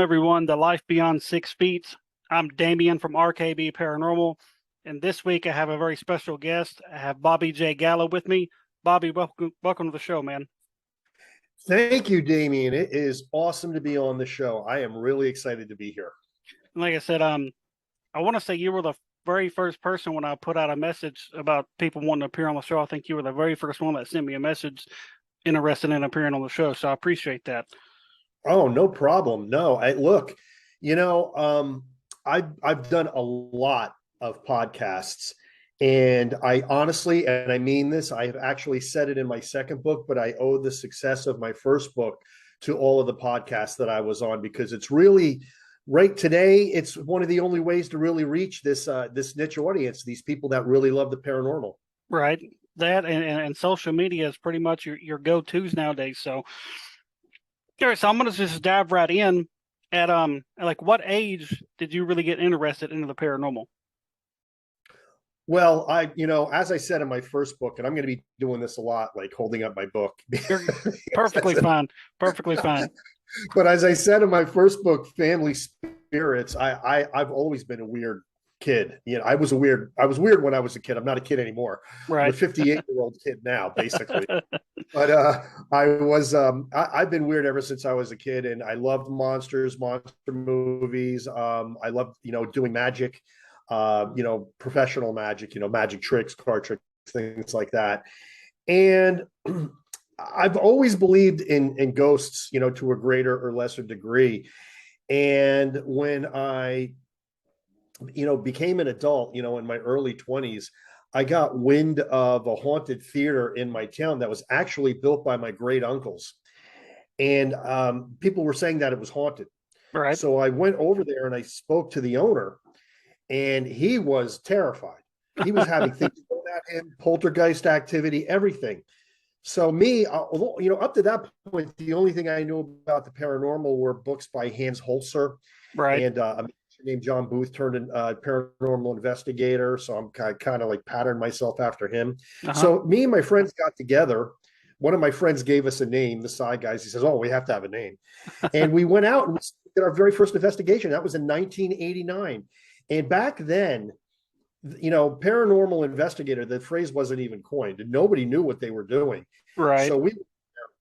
everyone, to Life Beyond 6 Feet. I'm Damien from RKB Paranormal, and this week I have a very special guest. I have Bobby J Gallo with me. Bobby, welcome to the show, man. Thank you, Damien. It is awesome to be on the show. I am really excited to be here. And like I said, I want to say you were the very first person when I put out a message about people wanting to appear on the show. I think you were the very first one that sent me a message interested in appearing on the show, so I appreciate that. Oh, no problem. No, I look, you know, I've done a lot of podcasts, and I honestly, and I mean this, I've actually said it in my second book, but I owe the success of my first book to all of the podcasts that I was on because it's really right today. It's one of the only ways to really reach this niche audience, these people that really love the paranormal. Right. That and social media is pretty much your go-tos nowadays. So, all right, so I'm gonna just dive right in at like what age did you really get interested into the paranormal? Well, as I said in my first book, and I'm going to be doing this a lot, like holding up my book. You're perfectly fine. Perfectly fine. But as I said in my first book, Family Spirits, I've always been a weird kid. I was weird when I was a kid. I'm not a kid anymore. I'm a Right. 58-year-old kid now, basically. But I've been weird ever since I was a kid, and I loved monster movies. I loved, doing magic, professional magic, magic tricks, card tricks, things like that. And I've always believed in ghosts, to a greater or lesser degree. And when I, became an adult, in my early 20s, I got wind of a haunted theater in my town that was actually built by my great uncles. And people were saying that it was haunted. Right. So I went over there and I spoke to the owner, and he was terrified. He was having things thrown at him, poltergeist activity, everything. So me, up to that point, the only thing I knew about the paranormal were books by Hans Holzer, Right. and a man named John Booth turned a paranormal investigator. So I'm kind of like patterned myself after him. Uh-huh. So me and my friends got together. One of my friends gave us a name, the side guys. He says, "Oh, we have to have a name," and we went out and we did our very first investigation. That was in 1989, and back then, paranormal investigator, the phrase wasn't even coined, and nobody knew what they were doing. Right. So we,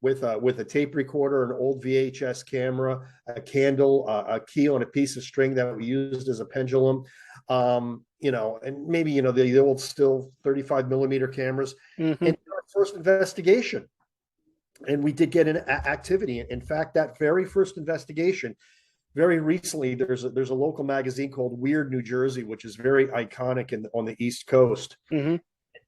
with a tape recorder, an old VHS camera, a candle, a key on a piece of string that we used as a pendulum, and maybe the old still 35 millimeter cameras, Hmm. and our first investigation. And we did get an activity. In fact, that very first investigation, very recently, there's a local magazine called Weird New Jersey, which is very iconic on the East Coast. Hmm.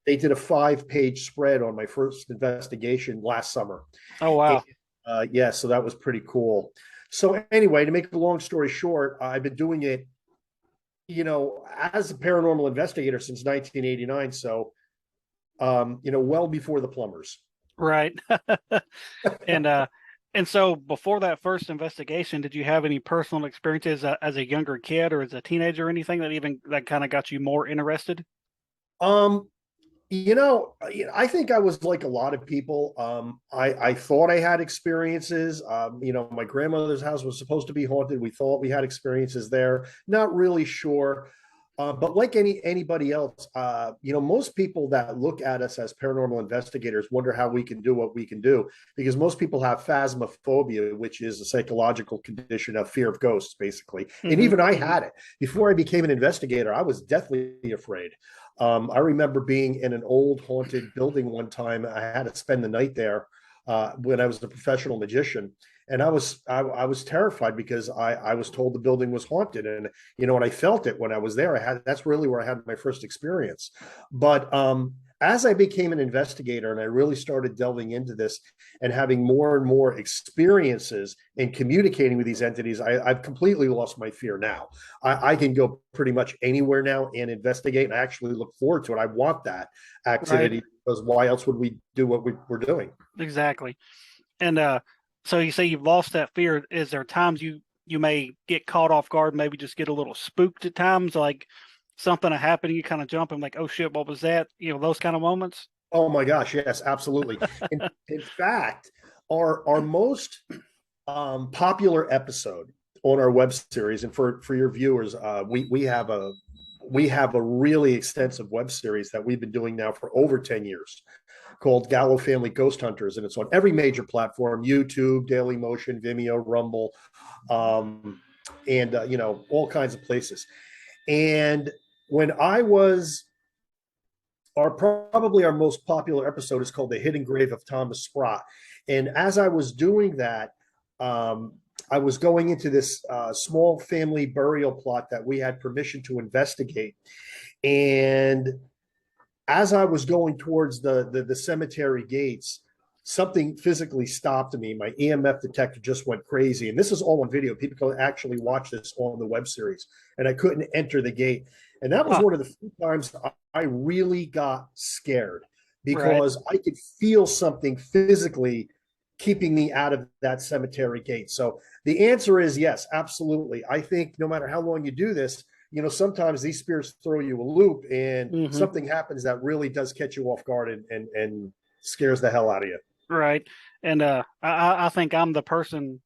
They did a 5-page spread on my first investigation last summer. Oh And, wow. yeah, so that was pretty cool. So anyway, to make a long story short, I've been doing it, as a paranormal investigator since 1989. So, well before the plumbers. Right. And and so before that first investigation, did you have any personal experiences as a younger kid or as a teenager or anything that kind of got you more interested? Um, I think I was like a lot of people. I thought I had experiences. My grandmother's house was supposed to be haunted. We thought we had experiences there. Not really sure. But like anybody else, most people that look at us as paranormal investigators wonder how we can do what we can do, because most people have phasmophobia, which is a psychological condition of fear of ghosts, basically. And Hmm. even I had it before I became an investigator. I was deathly afraid. I remember being in an old haunted building one time. I had to spend the night there when I was a professional magician, and I was terrified because I was told the building was haunted, and and I felt it when I was there. That's really where I had my first experience. But as I became an investigator and I really started delving into this and having more and more experiences in communicating with these entities, I've completely lost my fear now. I can go pretty much anywhere now and investigate, and I actually look forward to it. I want that Right. activity, because why else would we do what we're doing? Exactly. And so you say you've lost that fear. Is there times you may get caught off guard, maybe just get a little spooked at times, like something happened, you kind of jump and like, oh shit, what was that? Those kind of moments. Oh my gosh, yes, absolutely. In fact, our most popular episode on our web series, and for your viewers, we have a really extensive web series that we've been doing now for over 10 years called Gallo Family Ghost Hunters, and it's on every major platform: YouTube, Daily Motion, Vimeo, Rumble, and all kinds of places. And when I was probably our most popular episode is called The Hidden Grave of Thomas Sprott. And as I was doing that, I was going into this small family burial plot that we had permission to investigate. And as I was going towards the cemetery gates, something physically stopped me. My EMF detector just went crazy. And this is all on video. People can actually watch this on the web series. And I couldn't enter the gate. And that was one of the few times I really got scared, because I could feel something physically keeping me out of that cemetery gate. So the answer is yes, absolutely. I think no matter how long you do this, sometimes these spirits throw you a loop, and something happens that really does catch you off guard and scares the hell out of you. Right. And I think I'm that person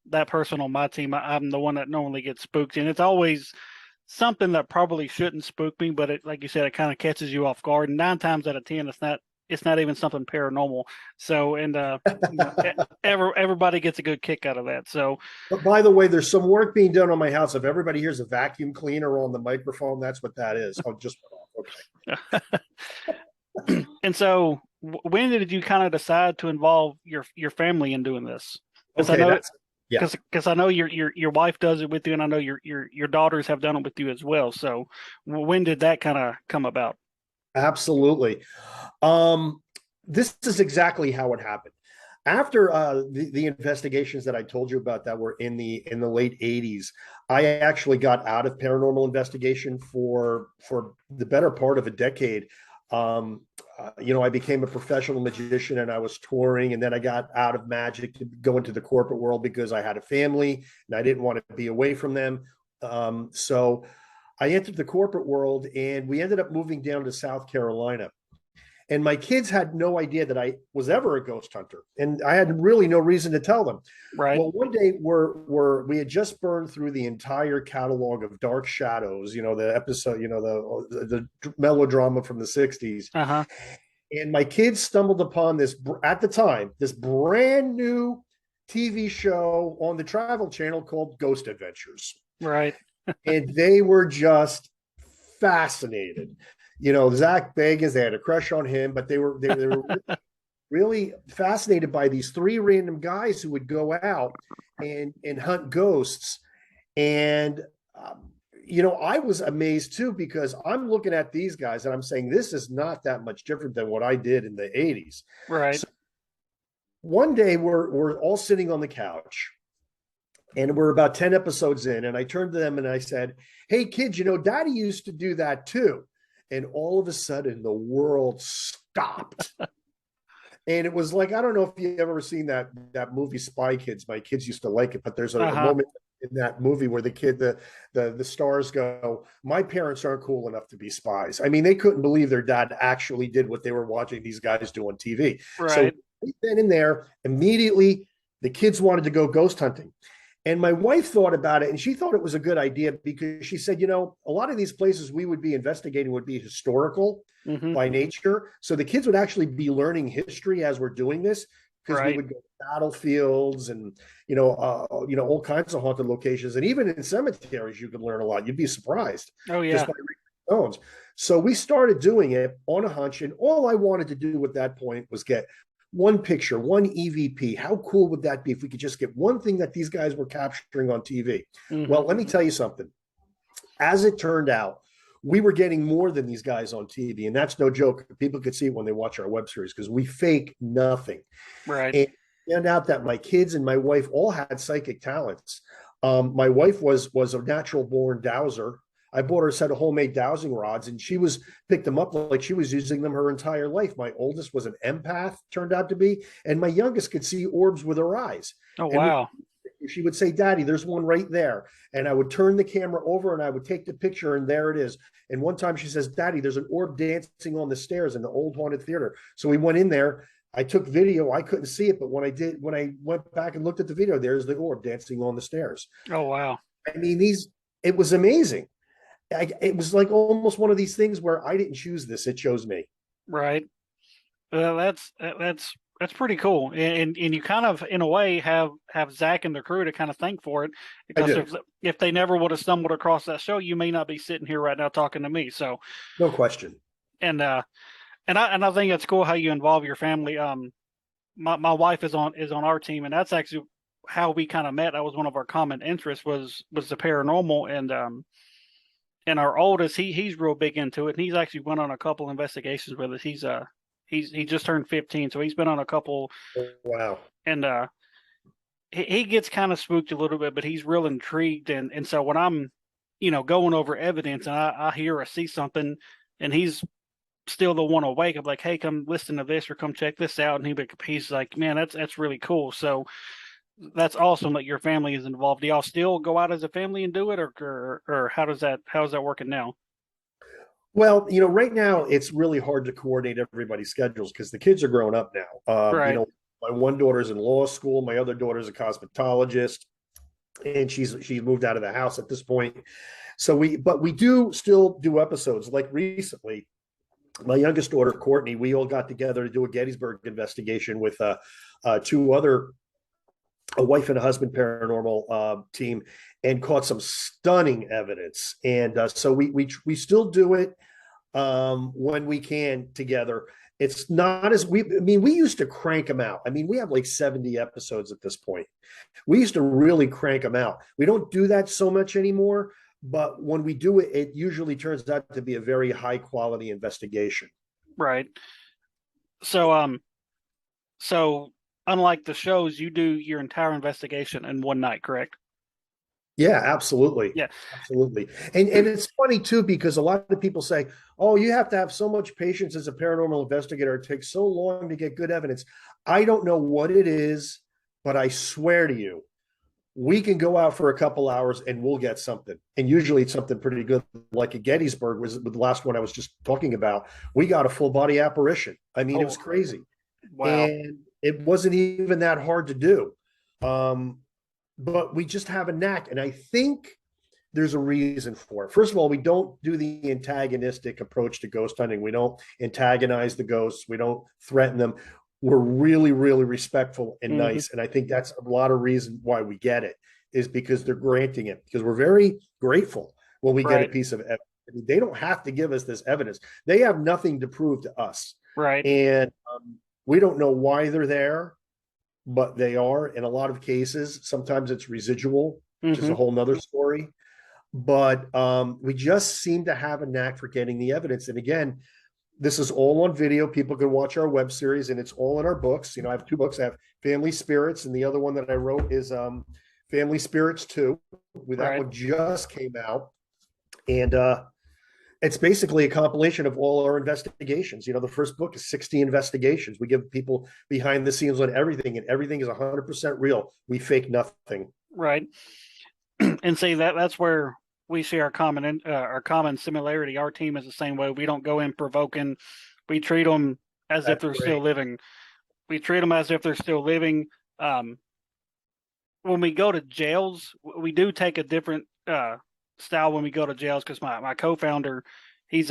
on my team. I'm the one that normally gets spooked, and it's always something that probably shouldn't spook me, but like you said, it kind of catches you off guard. And 9 times out of 10, it's not even something paranormal. So, and everybody gets a good kick out of that. So, but by the way, there's some work being done on my house. If everybody hears a vacuum cleaner on the microphone, that's what that is. Oh, just okay. And so, when did you kind of decide to involve your family in doing this? Because okay, I know, because I know your wife does it with you, and I know your daughters have done it with you as well. So, when did that kind of come about? Absolutely. This is exactly how it happened. After the investigations that I told you about that were in the late 80s, I actually got out of paranormal investigation for the better part of a decade. I became a professional magician, and I was touring, and then I got out of magic to go into the corporate world because I had a family and I didn't want to be away from them. So I entered the corporate world, and we ended up moving down to South Carolina. And my kids had no idea that I was ever a ghost hunter, and I had really no reason to tell them. Right. Well, one day we had just burned through the entire catalog of Dark Shadows, the episode, the melodrama from the 60s. Uh-huh. And my kids stumbled upon this, at the time, this brand new TV show on the Travel Channel called Ghost Adventures. Right. And they were just fascinated. Zach Bagans, they had a crush on him, but they were really fascinated by these 3 random guys who would go out and hunt ghosts. And I was amazed too, because I'm looking at these guys and I'm saying, this is not that much different than what I did in the 80s. Right. So one day we're all sitting on the couch, and we're about 10 episodes in, and I turned to them and I said, hey kids, Daddy used to do that too. And all of a sudden the world stopped. And it was like, I don't know if you've ever seen that movie Spy Kids. My kids used to like it, but there's a moment in that movie where the stars go, my parents aren't cool enough to be spies. I mean, they couldn't believe their dad actually did what they were watching these guys do on TV. Right. So then in there, immediately the kids wanted to go ghost hunting. And my wife thought about it, and she thought it was a good idea, because she said, a lot of these places we would be investigating would be historical by nature. So the kids would actually be learning history as we're doing this, because we would go to battlefields and, all kinds of haunted locations. And even in cemeteries, you could learn a lot. You'd be surprised. Oh, yeah. Just by reading stones. So we started doing it on a hunch. And all I wanted to do at that point was get one picture, one EVP. How cool would that be if we could just get one thing that these guys were capturing on TV? Well, let me tell you something. As it turned out, we were getting more than these guys on TV. And that's no joke. People could see it when they watch our web series, because we fake nothing. Right. And it turned out that my kids and my wife all had psychic talents. My wife was a natural born dowser. I bought her a set of homemade dowsing rods, and she picked them up like she was using them her entire life. My oldest was an empath, turned out to be, and my youngest could see orbs with her eyes. Oh, wow. She would say, Daddy, there's one right there. And I would turn the camera over and I would take the picture, and there it is. And one time she says, Daddy, there's an orb dancing on the stairs in the old haunted theater. So we went in there. I took video. I couldn't see it, but when I went back and looked at the video, there's the orb dancing on the stairs. Oh, wow. I mean, it was amazing. It was like almost one of these things where I didn't choose this; it chose me. Right. Well, that's pretty cool, and you kind of in a way have Zach and the crew to kind of thank for it, I because do, if they never would have stumbled across that show, you may not be sitting here right now talking to me. So no question. and I think it's cool how you involve your family. My wife is on our team, and that's actually how we kind of met. That was one of our common interests was the paranormal, and our oldest he's real big into it, and he's actually went on a couple investigations with us. He just turned 15, so he's been on a couple, Wow. and he gets kind of spooked a little bit, but he's real intrigued, and so when I'm going over evidence and I hear or see something, and he's still the one awake, I'm like, hey, come listen to this or come check this out, and he's like, man, that's really cool. So that's awesome that your family is involved. Do y'all still go out as a family and do it, or how's that working now? Well, right now it's really hard to coordinate everybody's schedules because the kids are growing up now. Right, My one daughter's in law school, my other daughter's a cosmetologist, and she's moved out of the house at this point. So but we do still do episodes. Like recently, my youngest daughter Courtney, we all got together to do a Gettysburg investigation with two other, a wife and a husband paranormal team, and caught some stunning evidence. And so we still do it when we can together. It's not as I mean, we used to crank them out. I mean, we have like 70 episodes at this point. We used to really crank them out. We don't do that so much anymore, but when we do it, it usually turns out to be a very high quality investigation. right. So unlike the shows, you do your entire investigation in one night, correct? Yeah, absolutely. Yeah, Absolutely. And it's funny too, because a lot of people say, oh, you have to have so much patience as a paranormal investigator. It takes so long to get good evidence. I don't know what it is, but I swear to you, we can go out for a couple hours and we'll get something. And usually it's something pretty good. Like at Gettysburg was the last one I was just talking about. We got a full body apparition. I mean, it was oh crazy. wow, And it wasn't even that hard to do. Um, but we just have a knack. And I think there's a reason for it. First of all, we don't do the antagonistic approach to ghost hunting. We don't antagonize the ghosts. We don't threaten them. We're really, really respectful and hmm, nice. And I think that's a lot of reason why we get it is because they're granting it, because we're very grateful when we get a right, piece of evidence. They don't have to give us this evidence. They have nothing to prove to us. right, And we don't know why they're there, but they are in a lot of cases. Sometimes it's residual, which is hmm, a whole nother story. But we just seem to have a knack for getting the evidence. And again, this is all on video. People can watch our web series, and it's all in our books. I have two books. I have Family Spirits, and the other one that I wrote is Family Spirits 2. That right, one just came out. And it's basically a compilation of all our investigations. The first book is 60 investigations. We give people behind the scenes on everything, and everything is 100% real. We fake nothing. right. And see that's where we see our common similarity. Our team is the same way. We don't go in provoking. We treat them as if That's they're still great. living. We treat them as if they're still living. Um, when we go to jails, we do take a different style when we go to jails, because my co-founder, he's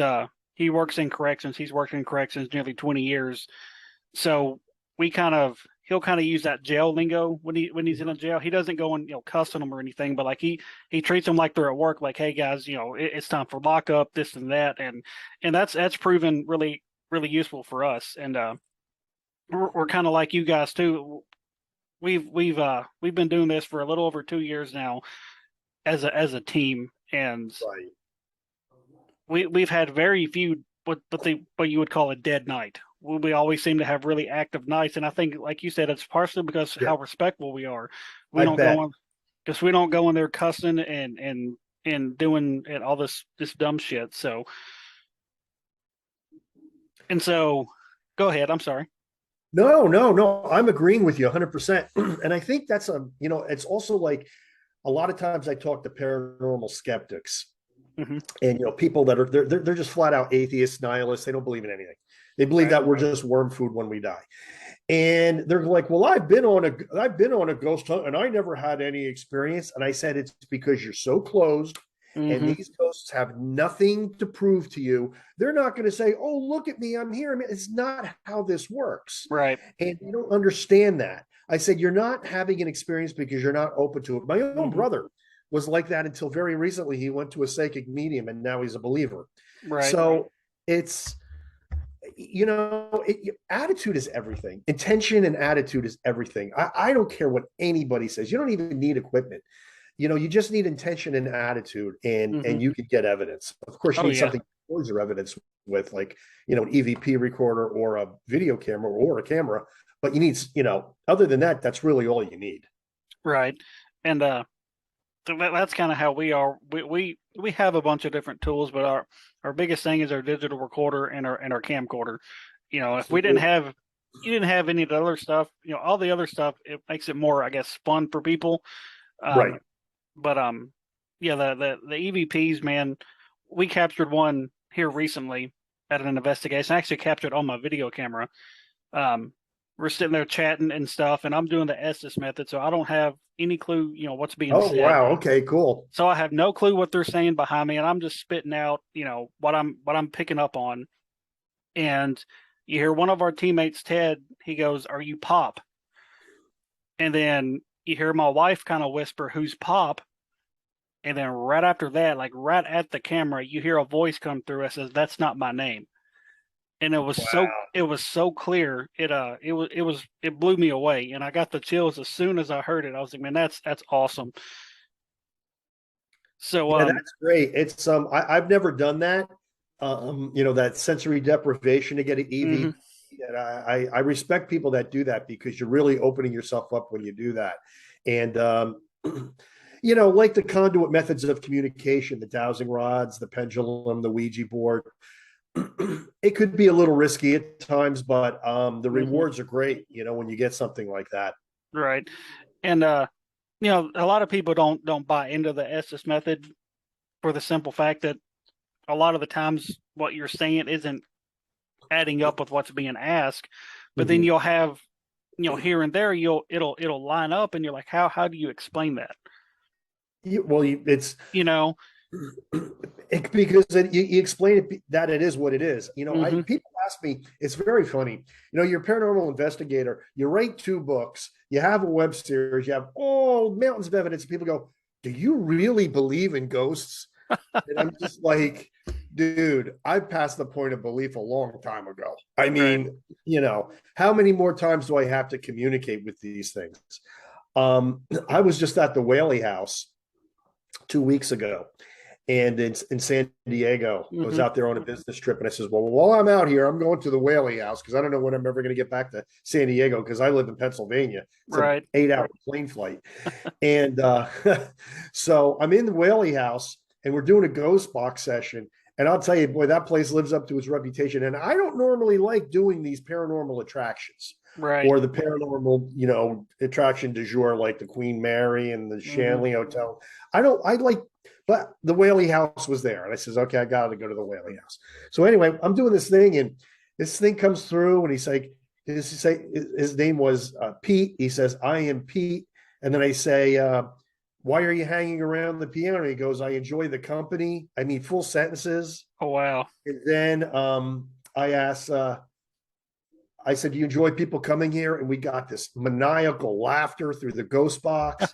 he works in corrections. He's worked in corrections nearly 20 years. So he'll kind of use that jail lingo when he's in a jail. He doesn't go and cussing them or anything, but like he treats them like they're at work. Like, hey guys, it's time for lockup, this and that, and that's proven really useful for us. And we're kind of like you guys too. We've been doing this for a little over 2 years now as a team, and Right. we've had very few what you would call a dead night. We always seem to have really active nights, and I think, like you said, it's partially because Yeah, how respectful we are. We I don't go bet. on because we don't go in there cussing and doing and all this dumb shit. So go ahead. I'm sorry. No, no, no. I'm agreeing with you 100%. And I think that's it's also like a lot of times I talk to paranormal skeptics, Hmm. And people that are they're just flat out atheists, nihilists. They don't believe in anything. They believe Right. that we're just worm food when we die. And they're like, well, I've been on a ghost hunt and I never had any experience. And I said, it's because you're so closed and Hmm. these ghosts have nothing to prove to you. They're not going to say, oh, look at me, I'm here. I mean, it's not how this works. Right. And you don't understand that. I said, you're not having an experience because you're not open to it. My own Hmm. brother was like that until very recently. He went to a psychic medium and now he's a believer. Right. So it's, attitude is everything. Intention and attitude is everything. I don't care what anybody says. You don't even need equipment. You just need intention and attitude, and Hmm. and you could get evidence. Of course, you Oh need yeah. something to record your evidence with, like an EVP recorder or a video camera or a camera. But you need, other than that, that's really all you need. Right. And that's kind of how we are. We have a bunch of different tools, but our biggest thing is our digital recorder and our camcorder. If we didn't have you didn't have any of the other stuff, all the other stuff, it makes it more, I guess, fun for people. Um, Right. but yeah, the EVPs, man, we captured one here recently at an investigation. I actually captured on my video camera. Um, we're sitting there chatting and stuff, and I'm doing the Estes method, so I don't have any clue, what's being Oh said. wow. Okay. Cool. So I have no clue what they're saying behind me, and I'm just spitting out, what I'm picking up on. And you hear one of our teammates, Ted, he goes, "Are you Pop?" And then you hear my wife kind of whisper, "Who's Pop?" And then right after that, like right at the camera, you hear a voice come through that says, "That's not my name." And it was so clear. It blew me away, and I got the chills as soon as I heard it. I was like, "Man, that's awesome." So Yeah, that's great. It's I've never done that. That sensory deprivation to get an mhm, EVP. And I respect people that do that because you're really opening yourself up when you do that. And like the conduit methods of communication, the dowsing rods, the pendulum, the Ouija board, it could be a little risky at times, but the mhm, rewards are great, when you get something like that. right. And a lot of people don't buy into the Estes method for the simple fact that a lot of the times what you're saying isn't adding up with what's being asked. But then Mhm. you'll have, here and there, it'll line up, and you're like, how do you explain that? Well, it's You know? because you explain it that it is what it is. I Hmm. people ask me, it's very funny. You're a paranormal investigator. You write 2 books. You have a web series. You have all mountains of evidence. People go, "Do you really believe in ghosts?" And I'm just like, dude, I passed the point of belief a long time ago. I Right. mean, how many more times do I have to communicate with these things? I was just at the Whaley House 2 weeks ago, and it's in San Diego. I was Hmm. out there on a business trip, and I says, "Well, while I'm out here, I'm going to the Whaley House because I don't know when I'm ever going to get back to San Diego because I live in Pennsylvania. It's an Right. 8-hour plane flight." And so I'm in the Whaley House, and we're doing a ghost box session. And I'll tell you, boy, that place lives up to its reputation. And I don't normally like doing these paranormal attractions Right. or the paranormal, attraction du jour, like the Queen Mary and the Hmm. Shanley Hotel. I like, but the Whaley House was there. And I says, okay, I got to go to the Whaley House. So anyway, I'm doing this thing, and this thing comes through, and he's like, his name was Pete. He says, "I am Pete." And then I say, "Why are you hanging around the piano?" And he goes, "I enjoy the company." I mean, full sentences. Oh wow. And then I said, "Do you enjoy people coming here?" And we got this maniacal laughter through the ghost box.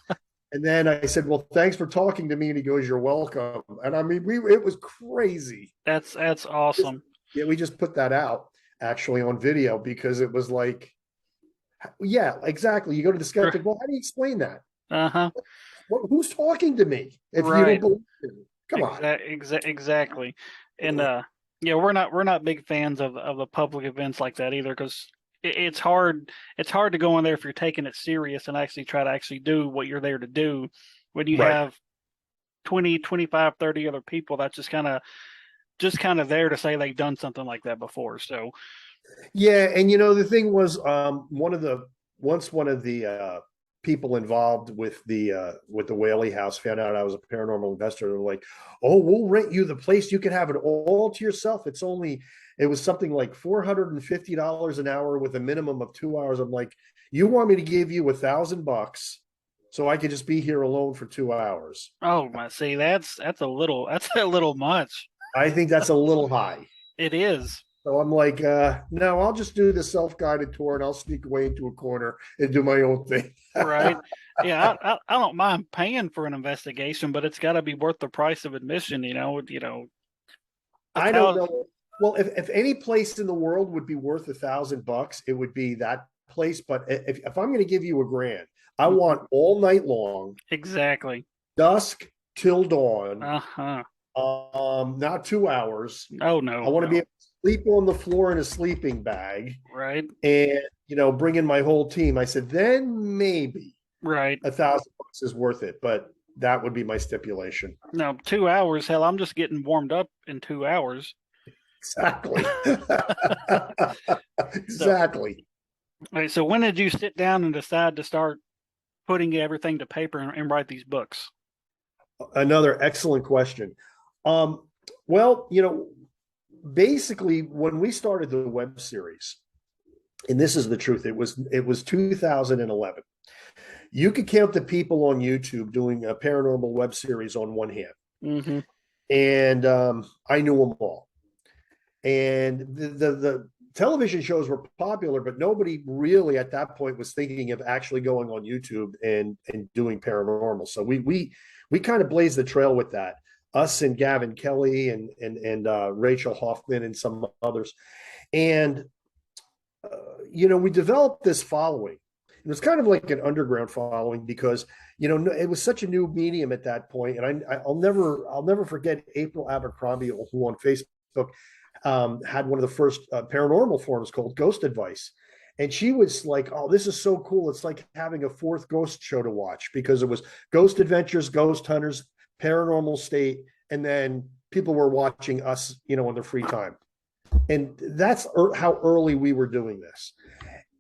And then I said, "Well, thanks for talking to me." And he goes, "You're welcome." And I mean, it was crazy. That's awesome. Yeah, we just put that out actually on video because it was like, yeah, exactly. You go to the skeptic, well, how do you explain that? Uh-huh. Who's talking to me if you don't Right. believe me? Come on. Exactly. And yeah, we're not big fans of the public events like that either, because it's hard to go in there if you're taking it serious and actually try to actually do what you're there to do when you Right. have 20, 25, 30 other people that's just kind of there to say they've done something like that before. So, Yeah, and the thing was, one of the people involved with the Whaley House found out I was a paranormal investor. They're like, "Oh, we'll rent you the place. You can have it all to yourself. It was something like $450 an hour with a minimum of 2 hours." I'm like, "You want me to give you $1,000 so I could just be here alone for 2 hours?" Oh my, see, that's a little that's a little much. I think that's a little high. It is. So I'm like, no, I'll just do the self-guided tour and I'll sneak away into a corner and do my own thing. Right. Yeah, I don't mind paying for an investigation, but it's got to be worth the price of admission, that's I don't how. know. Well, if any place in the world would be worth $1,000, it would be that place. But if I'm going to give you $1,000, I Mhm. want all night long, Exactly. dusk till dawn, Uh-huh. not 2 hours. Oh I no, want to be no. able to sleep on the floor in a sleeping bag Right. and bring in my whole team. I said, then maybe Right. $1,000 is worth it, but that would be my stipulation. No, 2 hours. Hell, I'm just getting warmed up in 2 hours. Exactly. So, Exactly. all right, so when did you sit down and decide to start putting everything to paper and write these books? Another excellent question. Um, well, basically when we started the web series, and this is the truth, it was 2011. You could count the people on YouTube doing a paranormal web series on one hand, Mm-hmm. and I knew them all. And the television shows were popular, but nobody really at that point was thinking of actually going on YouTube and doing paranormal. So we kind of blazed the trail with that. Us and Gavin Kelly and Rachel Hoffman and some others, and we developed this following. It was kind of like an underground following because it was such a new medium at that point, and I'll never forget April Abercrombie, who on Facebook had one of the first paranormal forums called Ghost Advice. And she was like, "Oh, this is so cool. It's like having a fourth ghost show to watch because it was Ghost Adventures, Ghost Hunters, Paranormal State, and then people were watching us, in their free time." And that's how early we were doing this.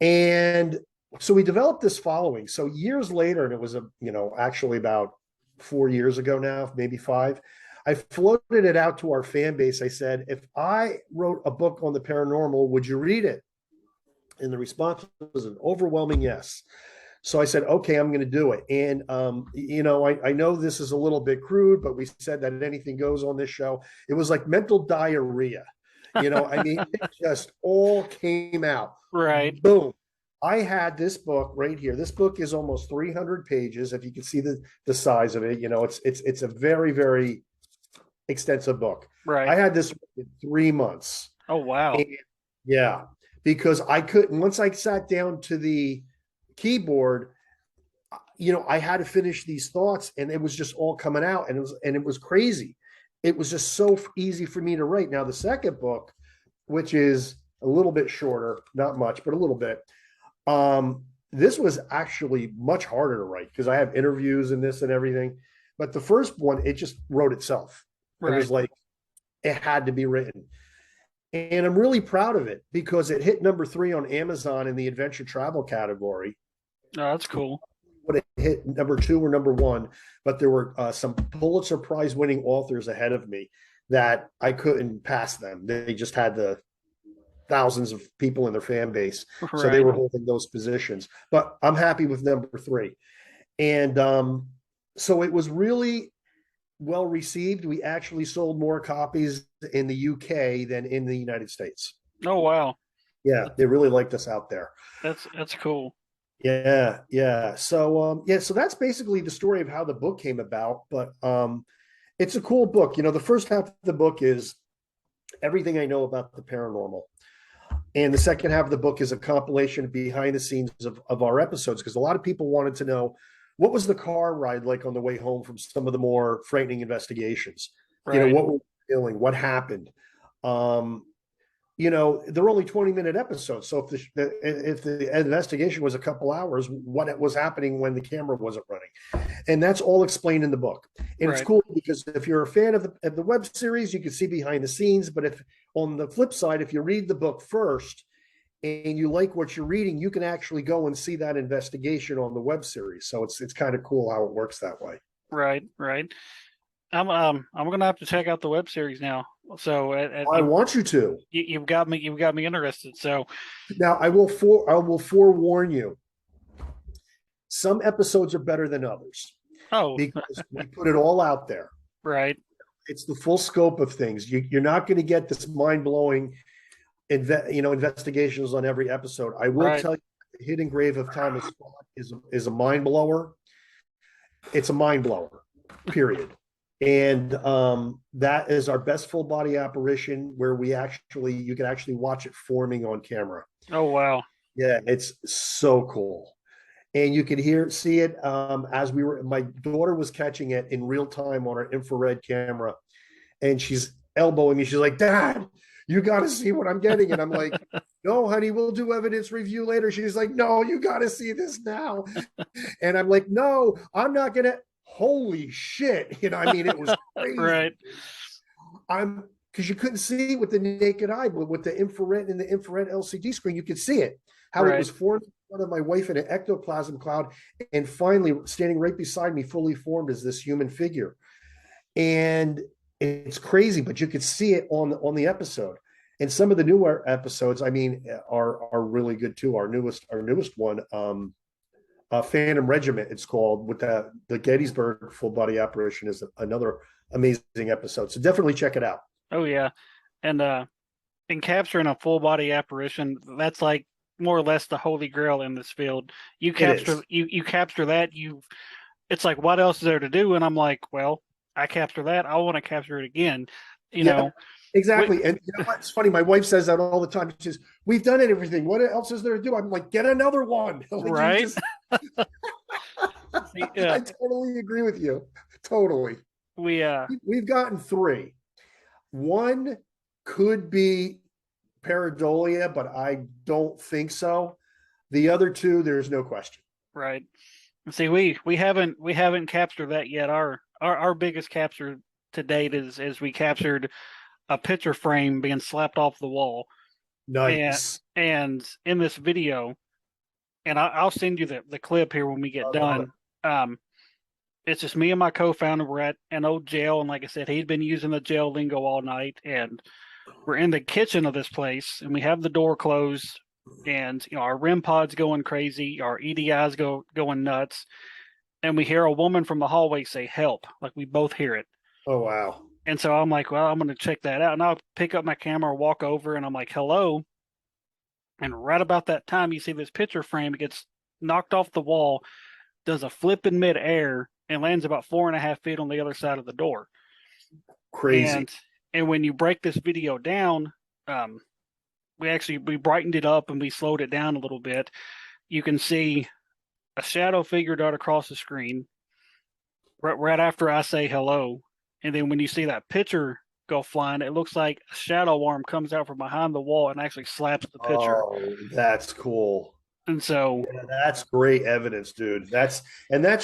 And so we developed this following. So years later, and it was actually about 4 years ago now, maybe five, I floated it out to our fan base. I said, if I wrote a book on the paranormal, would you read it? And the response was an overwhelming yes. So I said, okay, I'm going to do it. And, I know this is a little bit crude, but we said that anything goes on this show. It was like mental diarrhea. It just all came out. Right. Boom. I had this book right here. This book is almost 300 pages. If you can see the size of it, it's a very, very extensive book. I Right. had this in 3 months. Oh wow. And yeah, because I couldn't, once I sat down to the keyboard, I had to finish these thoughts and it was just all coming out and it was crazy. It was just so easy for me to write. Now, the second book, which is a little bit shorter, not much, but a little bit, this was actually much harder to write because I have interviews and this and everything. But the first one, it just wrote itself. It Right. was like it had to be written. And I'm really proud of it because it hit number 3 on Amazon in the adventure travel category. Oh, that's cool. Would it hit number 2 or number 1? But there were some Pulitzer Prize winning authors ahead of me that I couldn't pass them. They just had the thousands of people in their fan base. So they Right. were holding those positions. But I'm happy with number 3. And so it was really well received. We actually sold more copies in the UK than in the United States. Oh wow. Yeah, they really liked us out there. That's cool. Yeah, yeah. So that's basically the story of how the book came about. But it's a cool book. The first half of the book is everything I know about the paranormal. And the second half of the book is a compilation behind the scenes of our episodes, because a lot of people wanted to know what was the car ride like on the way home from some of the more frightening investigations. Right. What were we feeling? What happened? Um, they're only 20-minute episodes. So if the investigation was a couple hours, what was happening when the camera wasn't running? And that's all explained in the book. And it's Right. cool because if you're a fan of the web series, you can see behind the scenes. But if on the flip side, if you read the book first, and you like what you're reading, you can actually go and see that investigation on the web series. So it's kind of cool how it works that way. Right, right. I'm gonna have to check out the web series now. So I want you to. you've got me interested. So Now I will forewarn you. Some episodes are better than others oh because we put it all out there. right, It's the full scope of things. You're not going to get this mind blowing, investigations on every episode. I will right, tell you, the Hidden Grave of Thomas Scott is a mind blower. It's a mind blower, period. And that is our best full body apparition where you can actually watch it forming on camera. oh wow, Yeah, it's so cool. And you could see it as my daughter was catching it in real time on her infrared camera, and she's elbowing me. She's like, Dad, you got to see what I'm getting. And I'm like, no, honey, we'll do evidence review later. She's like, no, you got to see this now. And I'm like, no, I'm not going to. Holy shit. I mean, it was crazy. right, Because you couldn't see it with the naked eye, but with the infrared and the infrared LCD screen, you could see it, how it right, was formed in front of my wife in an ectoplasm cloud. And finally, standing right beside me, fully formed, as this human figure. And it's crazy, but you could see it on the episode. And some of the newer episodes, I mean, are really good too. Our newest one, Phantom Regiment, it's called, with the Gettysburg full body apparition, is another amazing episode. So definitely check it out. oh yeah, and in capturing a full body apparition, that's like more or less the holy grail in this field. It is. You capture that, it's like what else is there to do? And I'm like, well, I capture that, I want to capture it again. You know, Yep, exactly. And it's funny. My wife says that all the time. She says, "We've done it, everything. What else is there to do?" I'm like, "Get another one." Like, right? I Yeah, totally agree with you. Totally. we We've gotten three. One could be pareidolia, but I don't think so. The other two, there's no question. right. See, we haven't captured that yet. Our biggest capture to date is we captured a picture frame being slapped off the wall, and Nice. in this video, and I'll send you the clip here when we get I love it. done. Um, it's just me and my co-founder. We're at an old jail, and like I said, he'd been using the jail lingo all night, and we're in the kitchen of this place, and we have the door closed, and our REM pod's going crazy, our EDI's going nuts, and we hear a woman from the hallway say "help," like we both hear it. Oh wow. And so I'm like, well, I'm going to check that out. And I'll pick up my camera, walk over, and I'm like, hello. And right about that time, you see this picture frame. It gets knocked off the wall, does a flip in midair, and lands about 4.5 feet on the other side of the door. Crazy. And when you break this video down, um, we brightened it up and we slowed it down a little bit. You can see a shadow figure dart across the screen right after I say hello. And then when you see that picture go flying, it looks like a shadow arm comes out from behind the wall and actually slaps the picture. Oh, that's cool. And so, Yeah, that's great evidence, dude. That's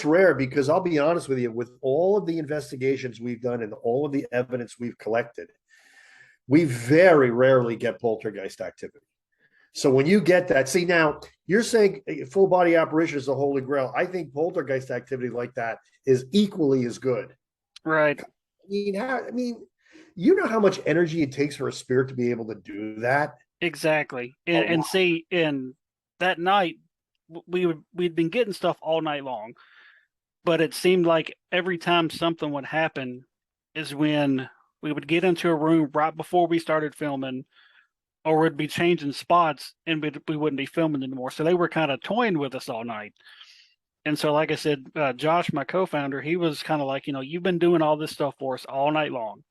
rare, because I'll be honest with you, with all of the investigations we've done and all of the evidence we've collected, we very rarely get poltergeist activity. So when you get that, see, now you're saying full body apparition is the holy grail. I think poltergeist activity like that is equally as good. right, I mean, you know how much energy it takes for a spirit to be able to do that? exactly. Oh, And see, in that night, we'd been getting stuff all night long, but it seemed like every time something would happen is when we would get into a room right before we started filming, or we'd be changing spots and we wouldn't be filming anymore. So they were kind of toying with us all night. And so, like I said, Josh, my co-founder, he was kind of like, you've been doing all this stuff for us all night long,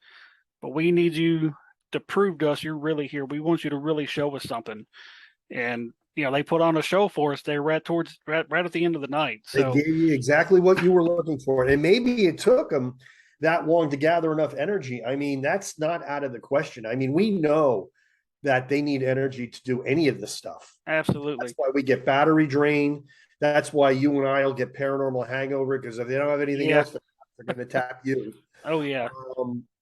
but we need you to prove to us you're really here. We want you to really show us something. And they put on a show for us. They right at the end of the night. they So gave you exactly what you were looking for. And maybe it took them that long to gather enough energy. I mean, that's not out of the question. I mean, we know that they need energy to do any of this stuff. absolutely, That's why we get battery drain. That's why you and I will get paranormal hangover, because if they don't have anything yeah, else, they're going to tap you. oh yeah,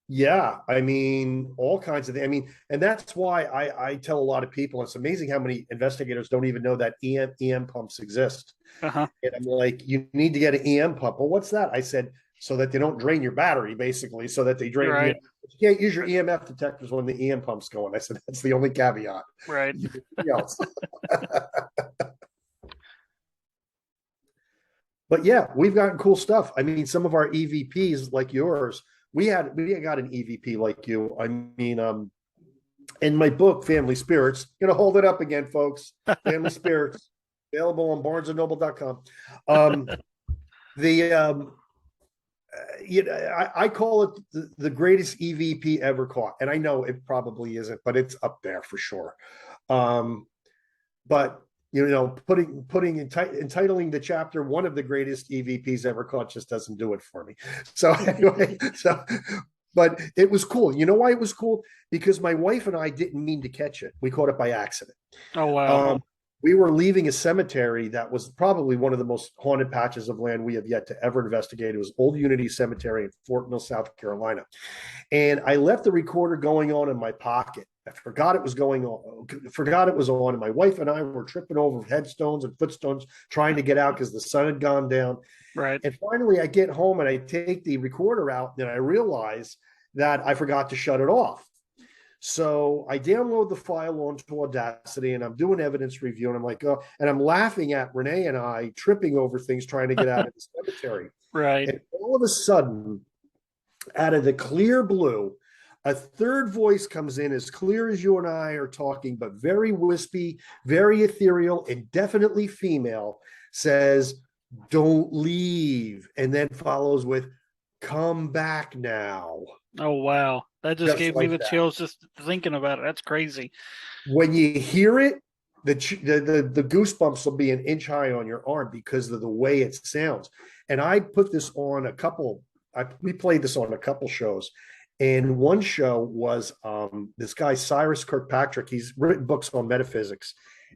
Yeah, I mean, all kinds of things. I mean, and that's why I tell a lot of people, it's amazing how many investigators don't even know that EM pumps exist. Uh-huh. And I'm like, you need to get an EM pump. Well, what's that? I said, so that they don't drain your battery, basically, so that they You're drain, right. you can't use your EMF detectors when the EM pump's going. I said, that's the only caveat. Right. Everything else. But yeah, we've gotten cool stuff. I mean, some of our EVPs like yours, we got an EVP like you. I mean, in my book, Family Spirits, gonna hold it up again, folks. Family Spirits, available on barnesandnoble.com. Um, the I call it the greatest EVP ever caught, and I know it probably isn't, but it's up there for sure. Um, but entitling the chapter one of the greatest EVPs ever caught just doesn't do it for me. So anyway, but it was cool. You know why it was cool? Because my wife and I didn't mean to catch it. We caught it by accident. Oh wow. We were leaving a cemetery that was probably one of the most haunted patches of land we have yet to ever investigate. It was Old Unity Cemetery in Fort Mill, South Carolina. And I left the recorder going on in my pocket. I forgot it was going on, forgot it was on. And my wife and I were tripping over headstones and footstones trying to get out because the sun had gone down. Right. And finally, I get home and I take the recorder out and I realize that I forgot to shut it off. So I download the file onto Audacity and I'm doing evidence review. And I'm like, oh, and I'm laughing at Renee and I tripping over things trying to get out of the cemetery. Right. And all of a sudden, out of the clear blue, a third voice comes in as clear as you and I are talking, but very wispy, very ethereal, and definitely female, says, "Don't leave," and then follows with, "Come back now." Oh wow. That just Just gave me like the that. chills just thinking about it. That's crazy. When you hear it, the goosebumps will be an inch high on your arm because of the way it sounds. And I put this on a couple. We played this on a couple shows, and one show was this guy Cyrus Kirkpatrick. He's written books on metaphysics,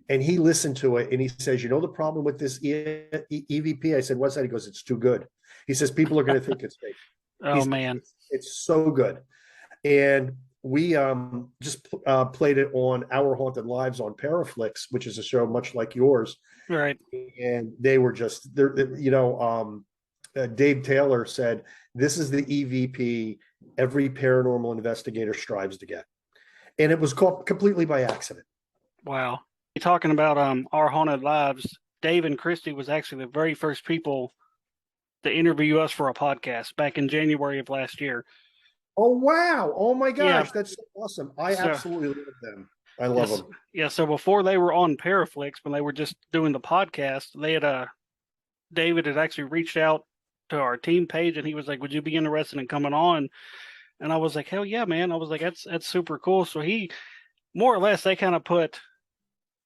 and he listened to it and he says, "You know the problem with this EVP?" I said, "What's that?" He goes, "It's too good." He says, "People are going to think it's fake." Oh He's man. it's so good, and we just played it on Our Haunted Lives on Paraflix, which is a show much like yours, Right. and they were just there. Dave Taylor said, "This is the EVP every paranormal investigator strives to get," and it was caught completely by accident. Wow. You're talking about our haunted lives. Dave and Christy was actually the very first people to interview us for a podcast back in January of last year. Oh wow! Oh my Yeah. gosh, that's so awesome! I So absolutely love them. I love yes, them. yeah. So before they were on Paraflix, when they were just doing the podcast, they had David had actually reached out to our team page and he was like, "Would you be interested in coming on?" And I was like, "Hell yeah, man!" I was like, "That's super cool." So he more or less they kind of put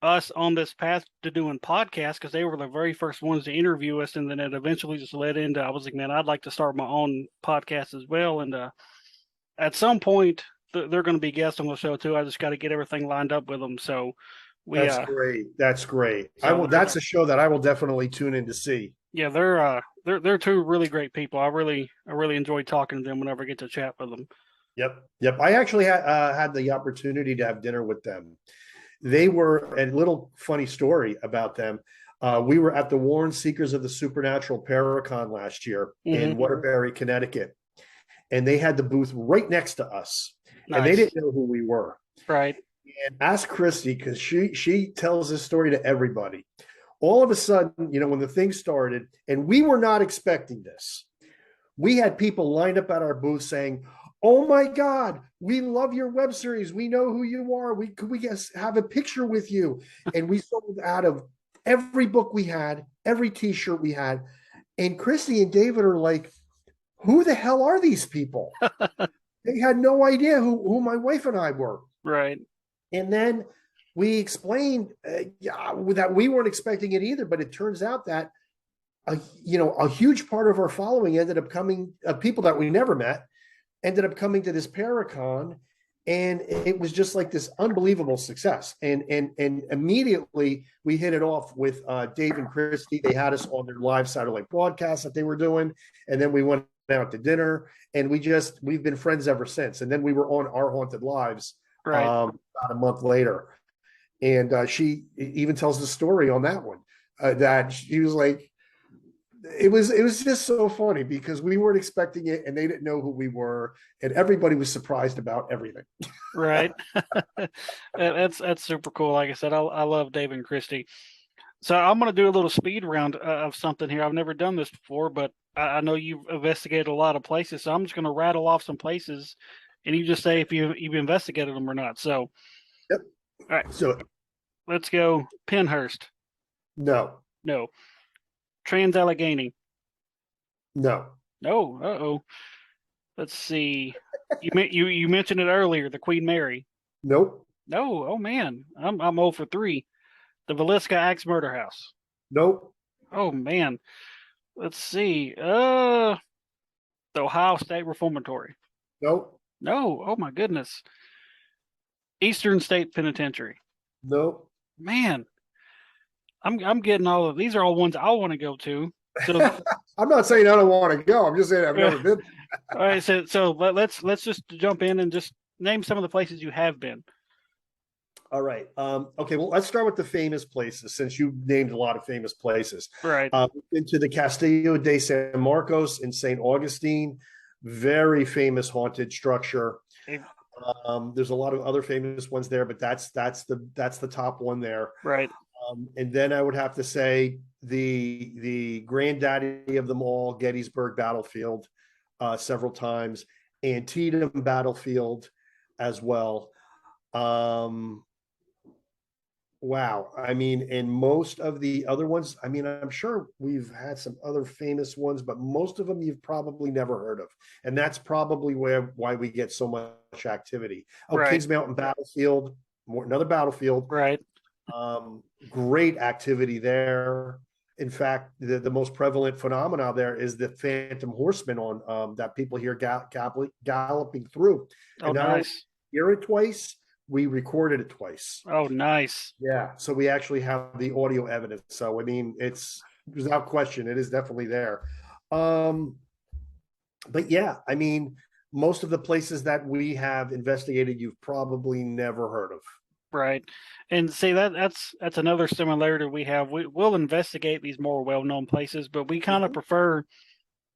us on this path to doing podcasts because they were the very first ones to interview us, and then it eventually just led into I was like, "Man, I'd like to start my own podcast as well." And at some point, they're going to be guests on the show too. I just got to get everything lined up with them. So we That's great. That's great. I so will. That's a show that I will definitely tune in to see. yeah, they're two really great people. I really enjoy talking to them whenever I get to chat with them. Yep, yep. I actually had the opportunity to have dinner with them. They were a little funny story about them. We were at the Warren Seekers of the Supernatural Paracon last year Hmm. in Waterbury, Connecticut, and they had the booth right next to us, and they Nice, didn't know who we were. right? And ask Christy because she tells this story to everybody. All of a sudden, when the thing started, and we were not expecting this, we had people lined up at our booth saying, "Oh my God, we love your web series. We know who you are. Could we have a picture with you?" And we sold out of every book we had, every T-shirt we had. And Christy and David are like, "Who the hell are these people?" They had no idea who my wife and I were. Right. And then we explained that we weren't expecting it either, but it turns out that a huge part of our following ended up coming, people that we never met ended up coming to this Paracon, and it was just like this unbelievable success. And immediately we hit it off with Dave and Christy. They had us on their live satellite broadcast that they were doing, and then we went out to dinner, and we've been friends ever since. And then we were on Our Haunted Lives Right. about a month later, and she even tells the story on that one that she was like, it was just so funny because we weren't expecting it, and they didn't know who we were, and everybody was surprised about everything. Right. That's super cool. Like I said, I love Dave and Christy. So I'm going to do a little speed round of something here. I've never done this before, but I know you've investigated a lot of places. So I'm just going to rattle off some places, and you just say if you've investigated them or not. So, Yep. all right, So let's go. Penhurst, no, no. Trans Allegheny, no, no. Uh-oh. Let's see. You mentioned it earlier. The Queen Mary, nope, no. Oh man, I'm 0 for 3. The Villisca Axe Murder House. nope, Oh man. Let's see. The Ohio State Reformatory. nope, No. Oh my goodness. Eastern State Penitentiary. nope. Man, I'm getting all of these are all ones I want to go to. So I'm not saying I don't want to go. I'm just saying I've all never been. right, so let's just jump in and just name some of the places you have been. All right. Okay. Well, let's start with the famous places since you named a lot of famous places. Right. Into the Castillo de San Marcos in St. Augustine, very famous haunted structure. There's a lot of other famous ones there, but that's the top one there. Right. And then I would have to say the granddaddy of them all, Gettysburg Battlefield, several times, Antietam Battlefield as well. Wow. I mean, and most of the other ones, I mean, I'm sure we've had some other famous ones, but most of them you've probably never heard of. And that's probably why we get so much activity. Oh, Right. Kings Mountain Battlefield, another battlefield. Right. Great activity there. In fact, the most prevalent phenomena there is the phantom horseman on that people hear galloping through. Oh, And not only nice. hear it twice, we recorded it twice. Oh, nice. Yeah. So we actually have the audio evidence. So I mean, it's without question, it is definitely there. Um, but yeah, I mean, most of the places that we have investigated, you've probably never heard of. Right. And see that's another similarity we have. We'll investigate these more well-known places, but we kind of Mhm. prefer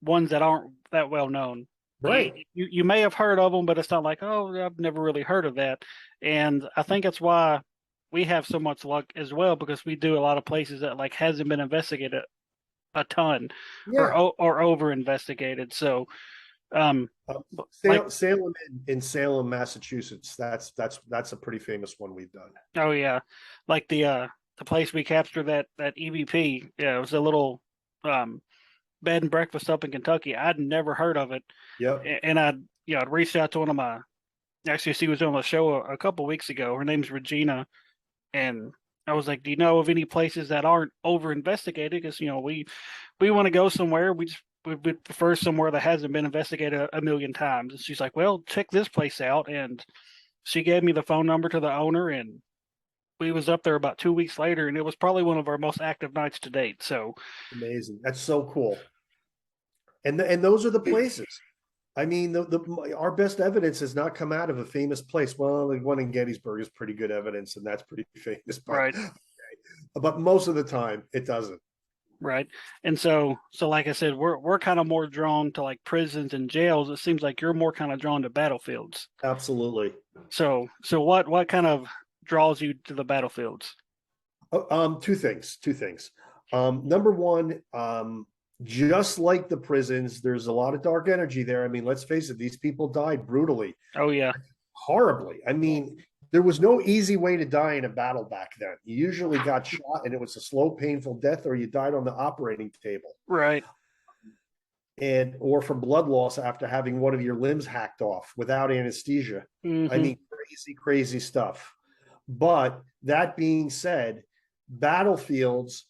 ones that aren't that well known. You, Right. you may have heard of them, but it's not like, oh, I've never really heard of that. And I think that's why we have so much luck as well, because we do a lot of places that like hasn't been investigated a ton Yeah. or over investigated. So um like Salem in Salem, Massachusetts. That's a pretty famous one we've done. oh yeah, like the place we captured that EVP. Yeah, it was a little um bed and breakfast up in Kentucky. I'd never heard of it, Yep. and I'd reached out to one of my actually she was on the show a couple weeks ago. Her name's Regina, and I was like, "Do you know of any places that aren't over investigated? Because we want to go somewhere. We would prefer somewhere that hasn't been investigated a million times." And she's like, "Well, check this place out." And she gave me the phone number to the owner, and we was up there about 2 weeks later, and it was probably one of our most active nights to date. So Amazing. That's so cool. And those are the places. I mean, our best evidence has not come out of a famous place. Well, the one in Gettysburg is pretty good evidence, and that's pretty famous. right. But most of the time, it doesn't. Right. And so like I said, we're kind of more drawn to like prisons and jails. It seems like you're more kind of drawn to battlefields. Absolutely. So what kind of draws you to the battlefields? Two things. Number one, just like the prisons, there's a lot of dark energy there. I mean, let's face it, these people died brutally, Oh yeah. horribly. I mean, there was no easy way to die in a battle back then. You usually got shot and it was a slow, painful death, or you died on the operating table, Right. and or from blood loss after having one of your limbs hacked off without anesthesia. I Hmm. mean, crazy stuff. But that being said, battlefields,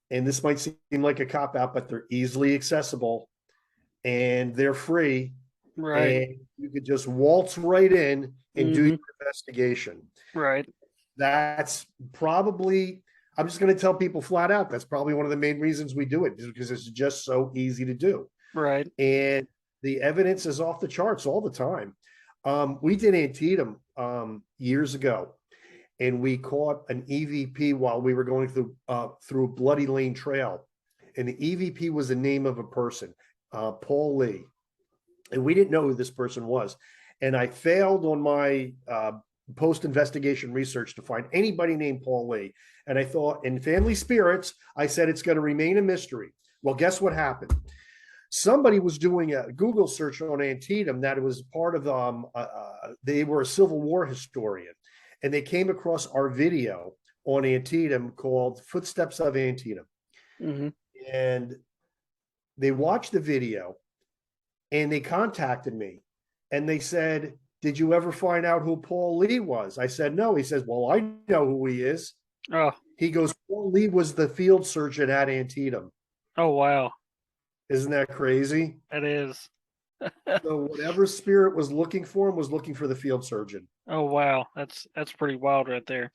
and this might seem like a cop out, but they're easily accessible and they're free, Right. and you could just waltz right in and do your Hmm. investigation. Right. That's probably, I'm just going to tell people flat out, that's probably one of the main reasons we do it, is because it's just so easy to do. Right. and the evidence is off the charts all the time. We did Antietam years ago, and we caught an EVP while we were going through Bloody Lane Trail, and the EVP was the name of a person, Paul Lee, and we didn't know who this person was. And I failed on my post investigation research to find anybody named Paul Lee. And I thought, in family spirits, I said it's going to remain a mystery. Well, guess what happened? Somebody was doing a Google search on Antietam that it was part of they were a Civil War historian, and they came across our video on Antietam called Footsteps of Antietam. Mm-hmm. And they watched the video and they contacted me and they said, "Did you ever find out who Paul Lee was?" I said, "No." He says, "Well, I know who he is." Oh, He goes, "Paul Lee was the field surgeon at Antietam." oh wow. Isn't that crazy? That is. So whatever spirit was looking for him was looking for the field surgeon. Oh wow. That's pretty wild right there.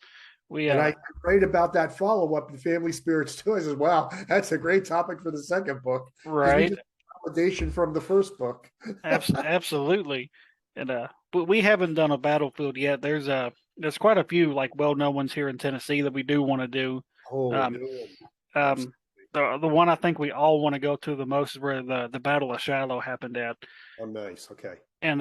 We And I write about that follow up in Family Spirits too. I says, "Wow, that's a great topic for the second book," because we right. just validation from the first book. Absolutely. And but we haven't done a battlefield yet. There's quite a few like well-known ones here in Tennessee that we do want to do. Oh, Um, do um, the one I think we all want to go to the most is where the Battle of Shiloh happened at. oh, nice. Okay. And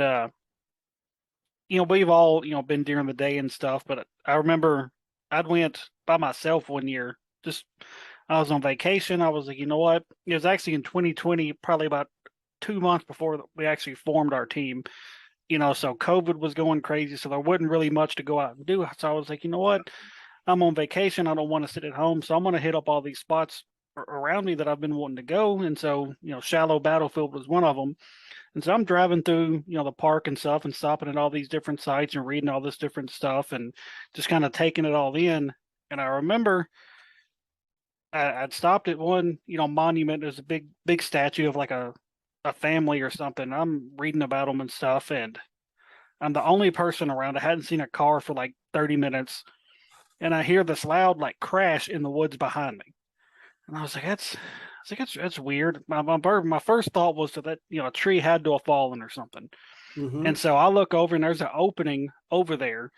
we've all been during the day and stuff. But I remember I'd went by myself one year. Just I was on vacation. I was like, you know what? It was actually in 2020, probably about 2 months before we actually formed our team. So COVID was going crazy, so there wasn't really much to go out and do. So I was like, you know what? I'm on vacation. I don't want to sit at home, so I'm going to hit up all these spots around me that I've been wanting to go. And so, Shallow Battlefield was one of them. And so I'm driving through, the park and stuff and stopping at all these different sites and reading all this different stuff and just kind of taking it all in. And I remember I'd stopped at one, monument. There's a big statue of like a family or something. I'm reading about them and stuff, and I'm the only person around. I hadn't seen a car for like 30 minutes, and I hear this loud like crash in the woods behind me. And that's weird. My first thought was that a tree had to have fallen or something. Mm-hmm. And so I look over and there's an opening over there,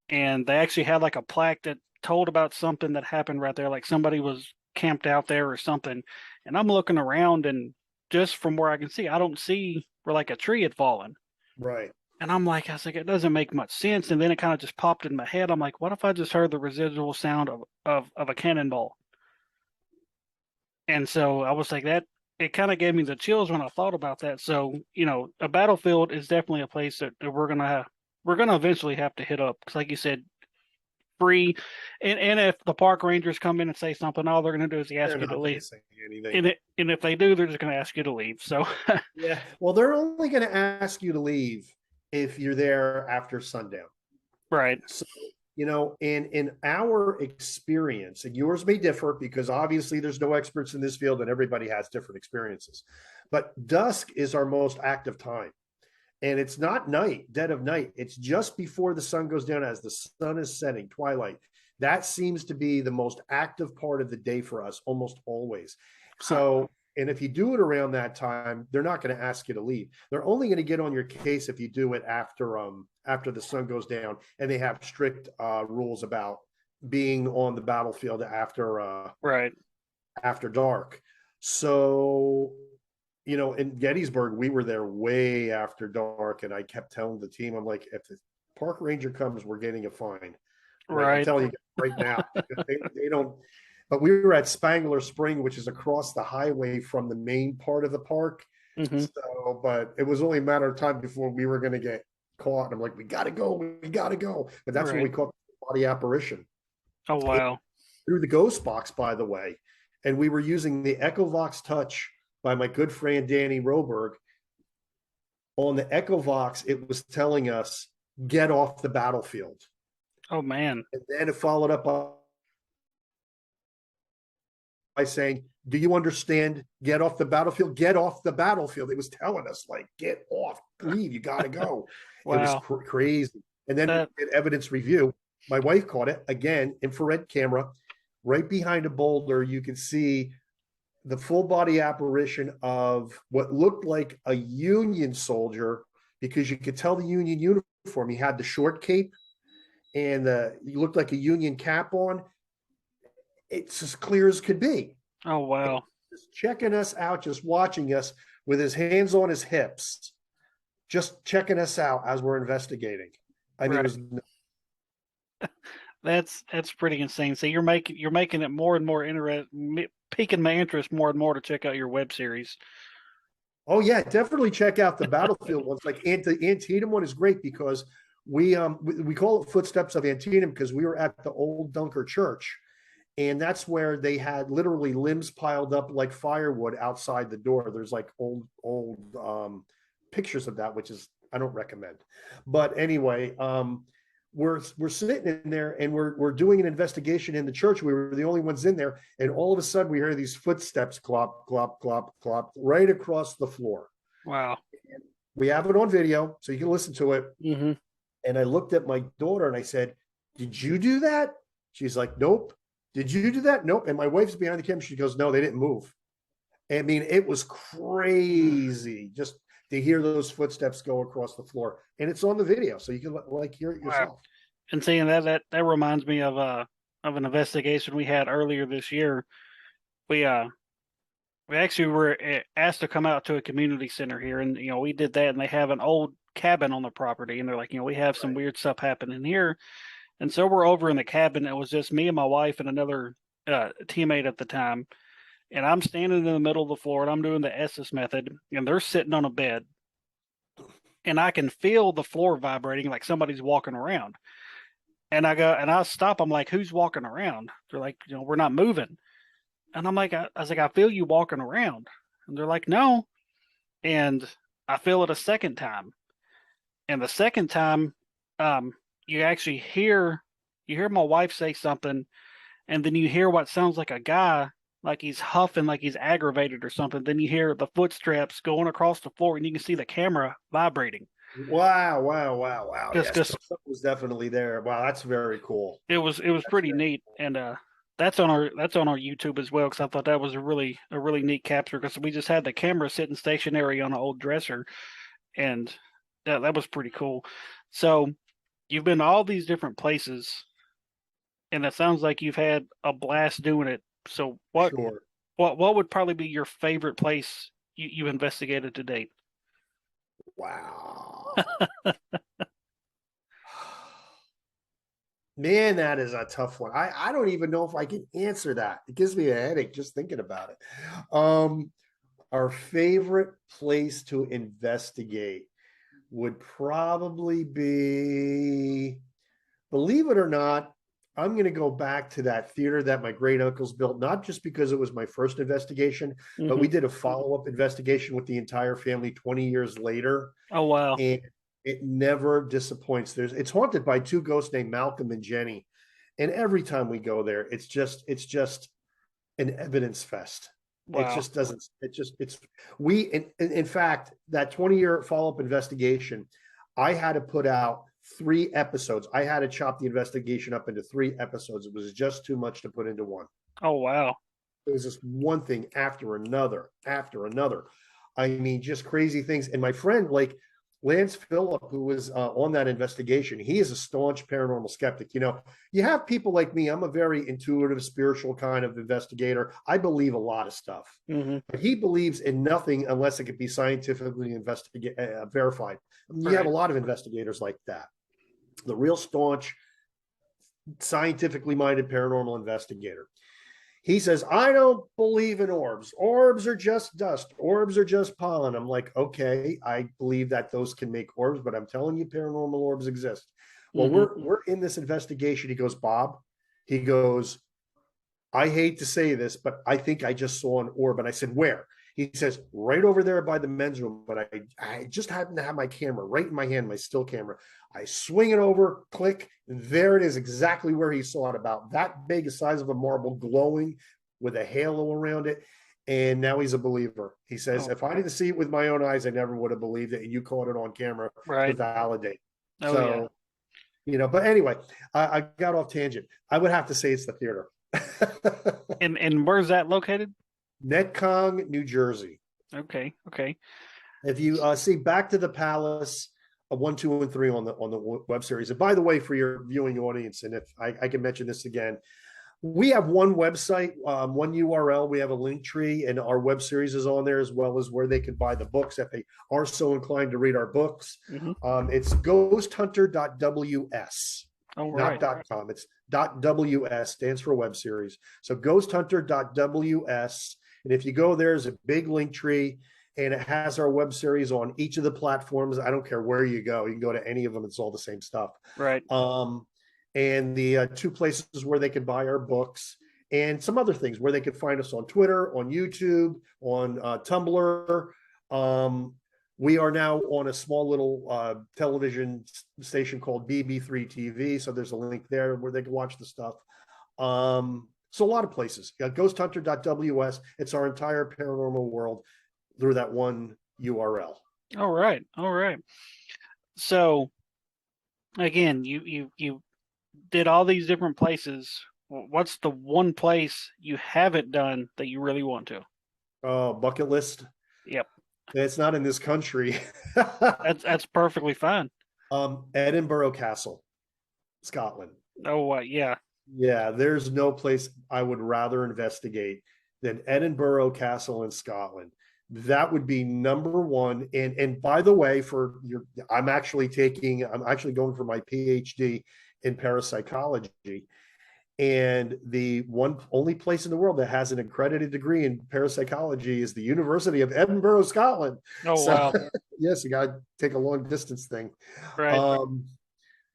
and they actually had like a plaque that told about something that happened right there, like somebody was camped out there or something. And I'm looking around, and just from where I can see, I don't see where like a tree had fallen. Right. And I was like, it doesn't make much sense. And then it kind of just popped in my head. I'm like, what if I just heard the residual sound of a cannonball? And so I was like, that it kind of gave me the chills when I thought about that. So, a battlefield is definitely a place that we're gonna eventually have to hit up. Because like you said, free. And if the park rangers come in and say something, all they're gonna do is ask They're you not to going to leave. say anything. And if they do, they're just gonna ask you to leave. So Yeah. Well, they're only going to ask you to leave if you're there after sundown. right. So, in our experience, and yours may differ because obviously there's no experts in this field and everybody has different experiences. But dusk is our most active time. And it's not night, dead of night. It's just before the sun goes down as the sun is setting, twilight. That seems to be the most active part of the day for us almost always. Huh. So, and if you do it around that time, they're not going to ask you to leave. They're only going to get on your case if you do it after the sun goes down, and they have strict rules about being on the battlefield Right. after dark. So, in Gettysburg, we were there way after dark, and I kept telling the team, I'm like, if the park ranger comes, we're getting a fine. Like, I'm Right. telling you right now, they don't. But we were at Spangler Spring, which is across the highway from the main part of the park. Hmm. So, but it was only a matter of time before we were going to get caught. And I'm like, we got to go, we got to go. But that's when we Right. caught the body apparition. Oh It, wow. through the ghost box, by the way. And we were using the Echovox Touch by my good friend Danny Roberg. On the Echovox, it was telling us, get off the battlefield. Oh man. And then it followed up by saying, do you understand? Get off the battlefield. Get off the battlefield. It was telling us, like, get off, leave. You got to go. It was Wow. crazy. And then That in evidence review, my wife caught it again, infrared camera, right behind a boulder. You could see the full body apparition of what looked like a Union soldier, because you could tell the Union uniform. He had the short cape and he looked like a Union cap on. It's as clear as could be. Oh wow. Just checking us out, just watching us with his hands on his hips, just checking us out as we're investigating. I mean, it Right. was That's pretty insane. So you're making it more and more piquing my interest more and more to check out your web series. oh yeah, definitely check out the Battlefield ones. Like the Antietam one is great because we call it Footsteps of Antietam because we were at the old Dunker Church, and that's where they had literally limbs piled up like firewood outside the door. There's like old pictures of that, which is I don't recommend. But anyway, we're sitting in there and we're doing an investigation in the church. We were the only ones in there, and all of a sudden we hear these footsteps clop, clop, clop, clop right across the floor. Wow. We have it on video, so you can listen to it. Mm-hmm. And I looked at my daughter and I said, "Did you do that?" She's like, "Nope." "Did you do that?" "Nope." And my wife's behind the camera. She goes, "No, they didn't move." I mean, it was crazy just to hear those footsteps go across the floor, and it's on the video, so you can like hear it Wow. yourself. And seeing that reminds me of an investigation we had earlier this year. We uh we actually were asked to come out to a community center here, and we did that, and they have an old cabin on the property, and they're like, we have some Right. weird stuff happening here, and so we're over in the cabin. It was just me and my wife and another teammate at the time, and I'm standing in the middle of the floor, and I'm doing the Estes method, and they're sitting on a bed, and I can feel the floor vibrating like somebody's walking around. And I go and I stop. I'm like, who's walking around? They're like, we're not moving. And I'm like, I was like, I feel you walking around. And they're like, no. And I feel it a second time. And the second time, um, you actually hear my wife say something, and then you hear what sounds like a guy, like he's huffing, like he's aggravated or something. Then you hear the footsteps going across the floor, and you can see the camera vibrating. Wow, wow, wow, wow. Just Yes, because so something was definitely there. Wow, that's very cool. it was That's pretty very neat, cool. and that's on our YouTube as well because I thought that was a really neat capture because we just had the camera sitting stationary on an old dresser, and that was pretty cool. So you've been to all these different places, and it sounds like you've had a blast doing it. So what Sure. what what would probably be your favorite place you investigated to date? Wow. Man, that is a tough one. I don't even know if I can answer that. It gives me a headache just thinking about it. Um, our favorite place to investigate would probably be, believe it or not, I'm going to go back to that theater that my great uncles built, not just because it was my first investigation, but Hmm. we did a follow up investigation with the entire family 20 years later. Oh wow. And it never disappoints. It's haunted by two ghosts named Malcolm and Jenny. And every time we go there, it's just an evidence fest. It Wow. just doesn't, it's, we, in fact, that 20-year follow up investigation, I had to put out 3 episodes. I had to chop the investigation up into 3 episodes. It was just too much to put into one. Oh wow. It was just one thing after another, after another. I mean, just crazy things. And my friend, like Lance Phillip, who was on that investigation, he is a staunch paranormal skeptic. You have people like me. I'm a very intuitive, spiritual kind of investigator. I believe a lot of stuff, Hmm. but he believes in nothing unless it could be scientifically verified. You have a Right. lot of investigators like that. The real staunch, scientifically minded paranormal investigator. He says, "I don't believe in orbs. Orbs are just dust. Orbs are just pollen." I'm like, "Okay, I believe that those can make orbs, but I'm telling you, paranormal orbs exist." Well, Hmm. we're in this investigation. He goes, "Bob," he goes, "I hate to say this, but I think I just saw an orb." And I said, "Where?" He says, "Right over there by the men's room." But I just happened to have my camera right in my hand, my still camera. I swing it over, click, and there it is, exactly where he saw it, about that big, the size of a marble, glowing with a halo around it. And now he's a believer. He says, Oh "If I didn't see it with my own eyes, I never would have believed it. And you caught it on camera to right. validate." Oh yeah. So, but anyway, I got off tangent. I would have to say it's the theater. And where's that located? Netcong, New Jersey. Okay. Okay. If you see Back to the Palace, 1, 2, and 3 on the web series. And by the way, for your viewing audience, and if I can mention this again, we have one website, one URL. We have a link tree, and our web series is on there, as well as where they can buy the books if they are so inclined to read our books. Hmm. It's ghosthunter.ws, All not right. .com. It's .ws, stands for web series. So ghosthunter.ws. And if you go there, there's a big link tree, and it has our web series on each of the platforms. I don't care where you go. You can go to any of them. It's all the same stuff. Right. And the 2 places where they can buy our books, and some other things where they could find us on Twitter, on YouTube, on Tumblr. We are now on a small little television station called BB3 TV. So there's a link there where they can watch the stuff. So a lot of places. Ghosthunter.ws. It's our entire paranormal world through that one URL. All right. All right. So again, you did all these different places. What's the one place you haven't done that you really want to? Bucket list. Yep. It's not in this country. That's perfectly fine. Edinburgh Castle, Scotland. Oh, yeah. Yeah, there's no place I would rather investigate than Edinburgh Castle in Scotland. That would be number one. And by the way, I'm actually going for my PhD in parapsychology. And the one only place in the world that has an accredited degree in parapsychology is the University of Edinburgh, Scotland. Oh, So wow. yes, you got to take a long distance thing. Right.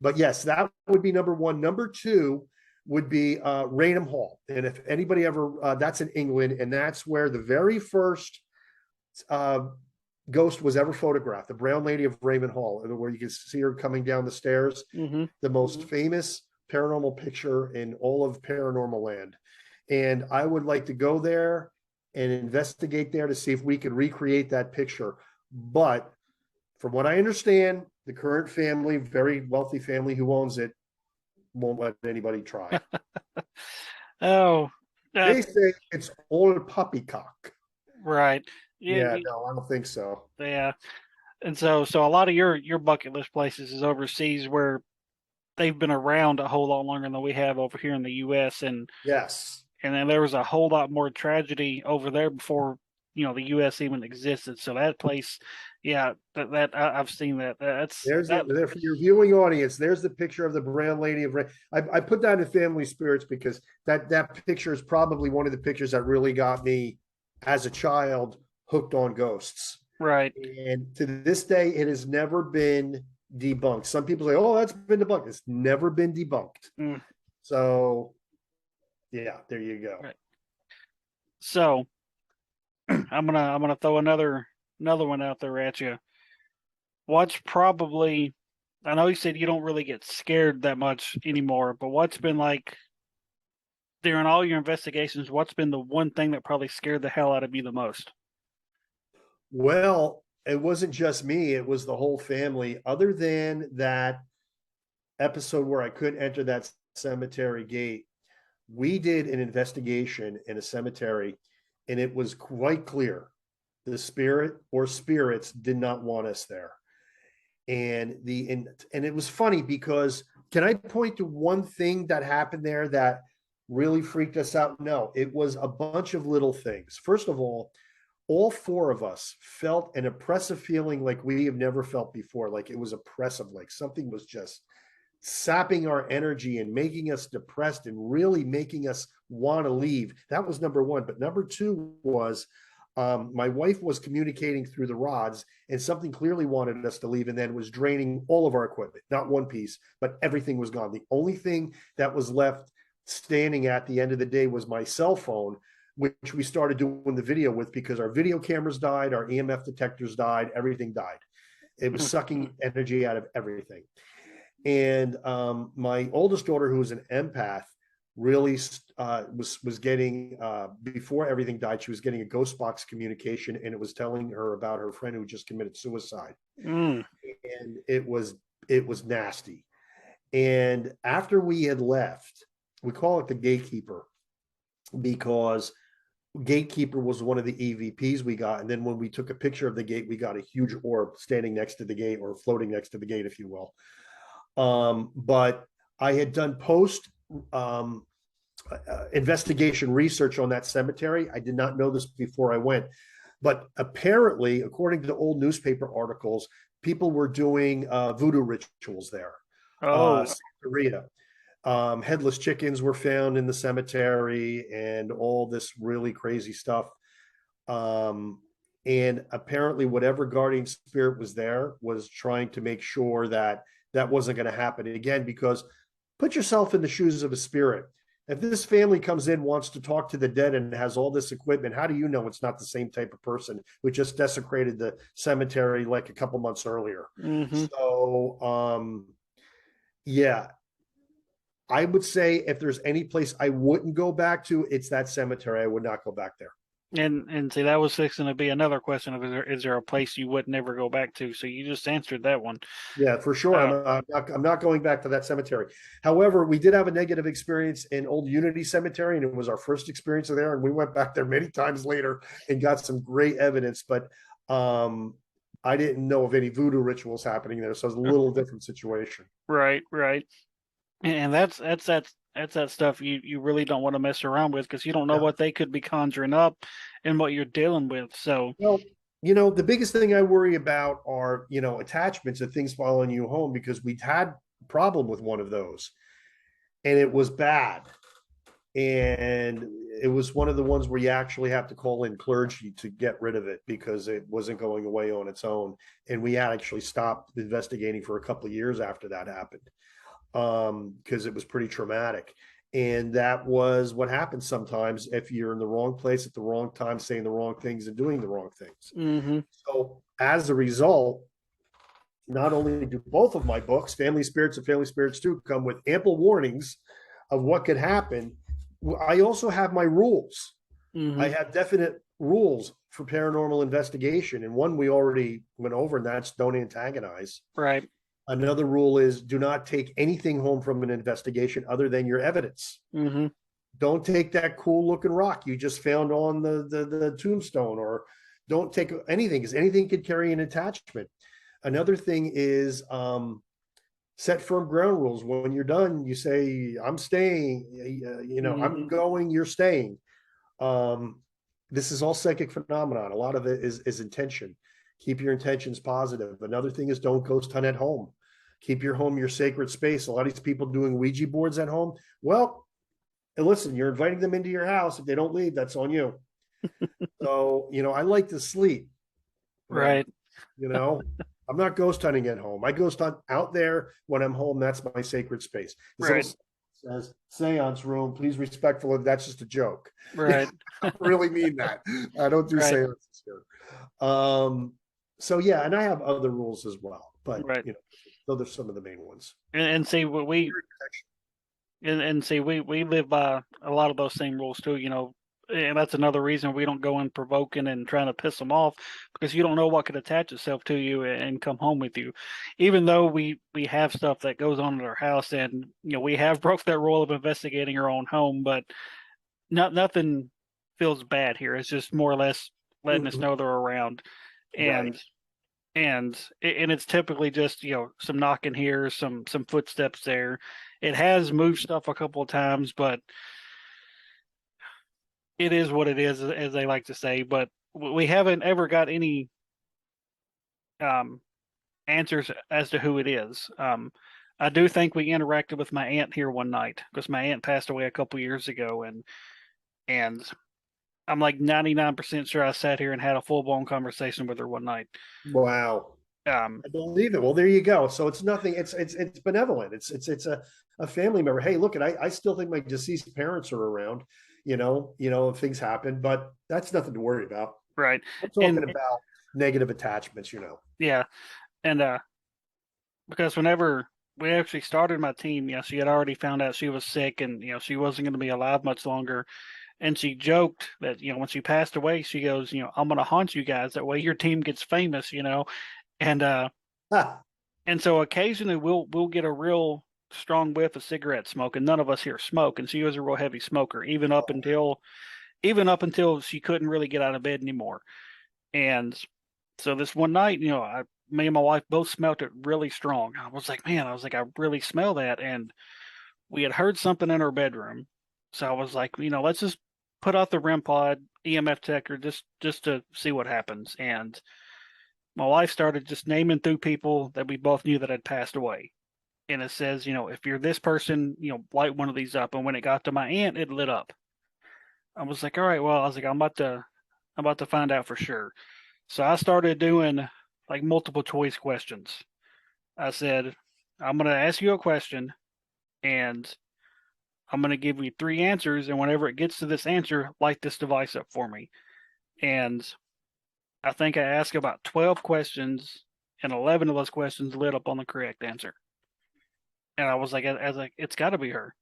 But yes, that would be number one. Number two would be Raynham Hall. And if anybody ever, that's in England, and that's where the very first ghost was ever photographed, the Brown Lady of Raymond Hall, where you can see her coming down the stairs, Mm-hmm. the most famous paranormal picture in all of paranormal land. And I would like to go there and investigate there to see if we could recreate that picture. But from what I understand, the current family, very wealthy family who owns it, won't let anybody try. Oh, They say it's all poppycock. right. Yeah, Yeah, no, I don't think so. yeah. And so a lot of your bucket list places is overseas where they've been around a whole lot longer than we have over here in the U.S. Yes. And then there was a whole lot more tragedy over there before the U.S. even existed. So that place, yeah, I've seen that. There for your viewing audience. There's the picture of the Brown Lady of Rain. I put that in Family Spirits because that picture is probably one of the pictures that really got me as a child hooked on ghosts. right. And to this day, it has never been debunked. Some people say, "Oh, that's been debunked." It's never been debunked. Mm. So, yeah, there you go. Right. So I'm gonna throw another one out there at you. What's probably I know you said you don't really get scared that much anymore, but what's been like during all your investigations, what's been the one thing that probably scared the hell out of you the most? Well, it wasn't just me, it was the whole family. Other than that episode where I couldn't enter that cemetery gate, we did an investigation in a cemetery, and it was quite clear the spirit or spirits did not want us there. And it was funny because can I point to one thing that happened there that really freaked us out? No, it was a bunch of little things. First of all 4 of us felt an oppressive feeling like we have never felt before. Like it was oppressive, like something was just sapping our energy and making us depressed and really making us want to leave. That was number one. But number two was my wife was communicating through the rods, and something clearly wanted us to leave and then was draining all of our equipment. Not one piece, but everything was gone. The only thing that was left standing at the end of the day was my cell phone, which we started doing the video with because our video cameras died, our EMF detectors died, everything died. It was sucking energy out of everything. And my oldest daughter, who was an empath, really was getting before everything died, she was getting a ghost box communication, and it was telling her about her friend who just committed suicide. Mm. And it was nasty. And after we had left, we call it the gatekeeper because gatekeeper was one of the EVPs we got. And then when we took a picture of the gate, we got a huge orb standing next to the gate, or floating next to the gate, if you will. But I had done post um, investigation research on that cemetery. I did not know this before I went, but apparently, according to the old newspaper articles, people were doing voodoo rituals there. Oh, Santeria. Headless chickens were found in the cemetery, and all this really crazy stuff. Um, and apparently, whatever guardian spirit was there was trying to make sure that that wasn't going to happen again. Because put yourself in the shoes of a spirit. If this family comes in, wants to talk to the dead, and has all this equipment, how do you know it's not the same type of person who just desecrated the cemetery like a couple months earlier? mm-hmm. So, yeah, I would say if there's any place I wouldn't go back to, it's that cemetery. I would not go back there. And see, that was fixing to be another question of is there a place you would never go back to? So you just answered that one. Yeah, for sure. Uh, I'm not going back to that cemetery. However, we did have a negative experience in Old Unity Cemetery, and it was our first experience there. And we went back there many times later and got some great evidence. But I didn't know of any voodoo rituals happening there, so it was a little different situation. right, right. And that's that stuff you really don't want to mess around with because you don't know Yeah. what they could be conjuring up and what you're dealing with. So, Well, the biggest thing I worry about are, attachments and things following you home, because we'd had a problem with one of those, and it was bad. And it was one of the ones where you actually have to call in clergy to get rid of it because it wasn't going away on its own. And we actually stopped investigating for a couple of years after that happened, because it was pretty traumatic. And that was what happens sometimes if you're in the wrong place at the wrong time, saying the wrong things and doing the wrong things. mm-hmm, So as a result, not only do both of my books, Family Spirits and Family Spirits 2, come with ample warnings of what could happen, I also have my rules. I mm-hmm, have definite rules for paranormal investigation. And one we already went over, and that's don't antagonize. right, Another rule is do not take anything home from an investigation other than your evidence. mm-hmm, Don't take that cool looking rock you just found on the tombstone, or don't take anything, because anything could carry an attachment. Another thing is set firm ground rules. When you're done, you say, I'm staying, I'm mm-hmm, going, you're staying. Um, this is all psychic phenomenon. A lot of it is intention. Keep your intentions positive. Another thing is don't ghost hunt at home. Keep your home your sacred space. A lot of these people doing Ouija boards at home. Well, and listen, you're inviting them into your house. If they don't leave, that's on you. So, I like to sleep. But, right, you know, I'm not ghost hunting at home. I ghost hunt out there when I'm home. That's my sacred space. This right, little says seance room, please respectful of, that's just a joke. right, I really mean that. I don't do right, seances here. So yeah, and I have other rules as well, but right. those are some of the main ones. And see what we and see we live by a lot of those same rules too. And that's another reason we don't go in provoking and trying to piss them off because you don't know what could attach itself to you and come home with you. Even though we have stuff that goes on at our house, and we have broke that rule of investigating our own home, but nothing feels bad here. It's just more or less letting us Mhm. know they're around, Right. and and it's typically just some knocking here, some footsteps there. It has moved stuff a couple of times, but it is what it is, as they like to say. But we haven't ever got any um, answers as to who it is. I do think we interacted with my aunt here one night because my aunt passed away a couple years ago, and I'm like 99% sure I sat here and had a full blown conversation with her one night. Wow. Um, I believe it. Well, there you go. So it's nothing. It's benevolent. It's a family member. Hey, look, I still think my deceased parents are around. If things happen, but that's nothing to worry about. right, I'm talking and about negative attachments. yeah, and because whenever we actually started my team, she had already found out she was sick and she wasn't going to be alive much longer. And she joked that when she passed away, she goes, I'm going to haunt you guys. That way your team gets famous, and Ah, and so occasionally we'll get a real strong whiff of cigarette smoke, and none of us here smoke. And she was a real heavy smoker, even up until even up until she couldn't really get out of bed anymore. And so this one night, me and my wife both smelt it really strong. I was like, man, I really smell that. And we had heard something in her bedroom. So I was like, let's just put out the REM pod EMF detector just to see what happens. And my wife started just naming through people that we both knew that had passed away. And it says, if you're this person, light one of these up. And when it got to my aunt, it lit up. I was like, all right, well, I was like, I'm about to find out for sure. So I started doing like multiple choice questions. I said, I'm going to ask you a question and I'm going to give you three answers. And whenever it gets to this answer, light this device up for me. And I think I asked about 12 questions and 11 of those questions lit up on the correct answer. And I was like, it's got to be her.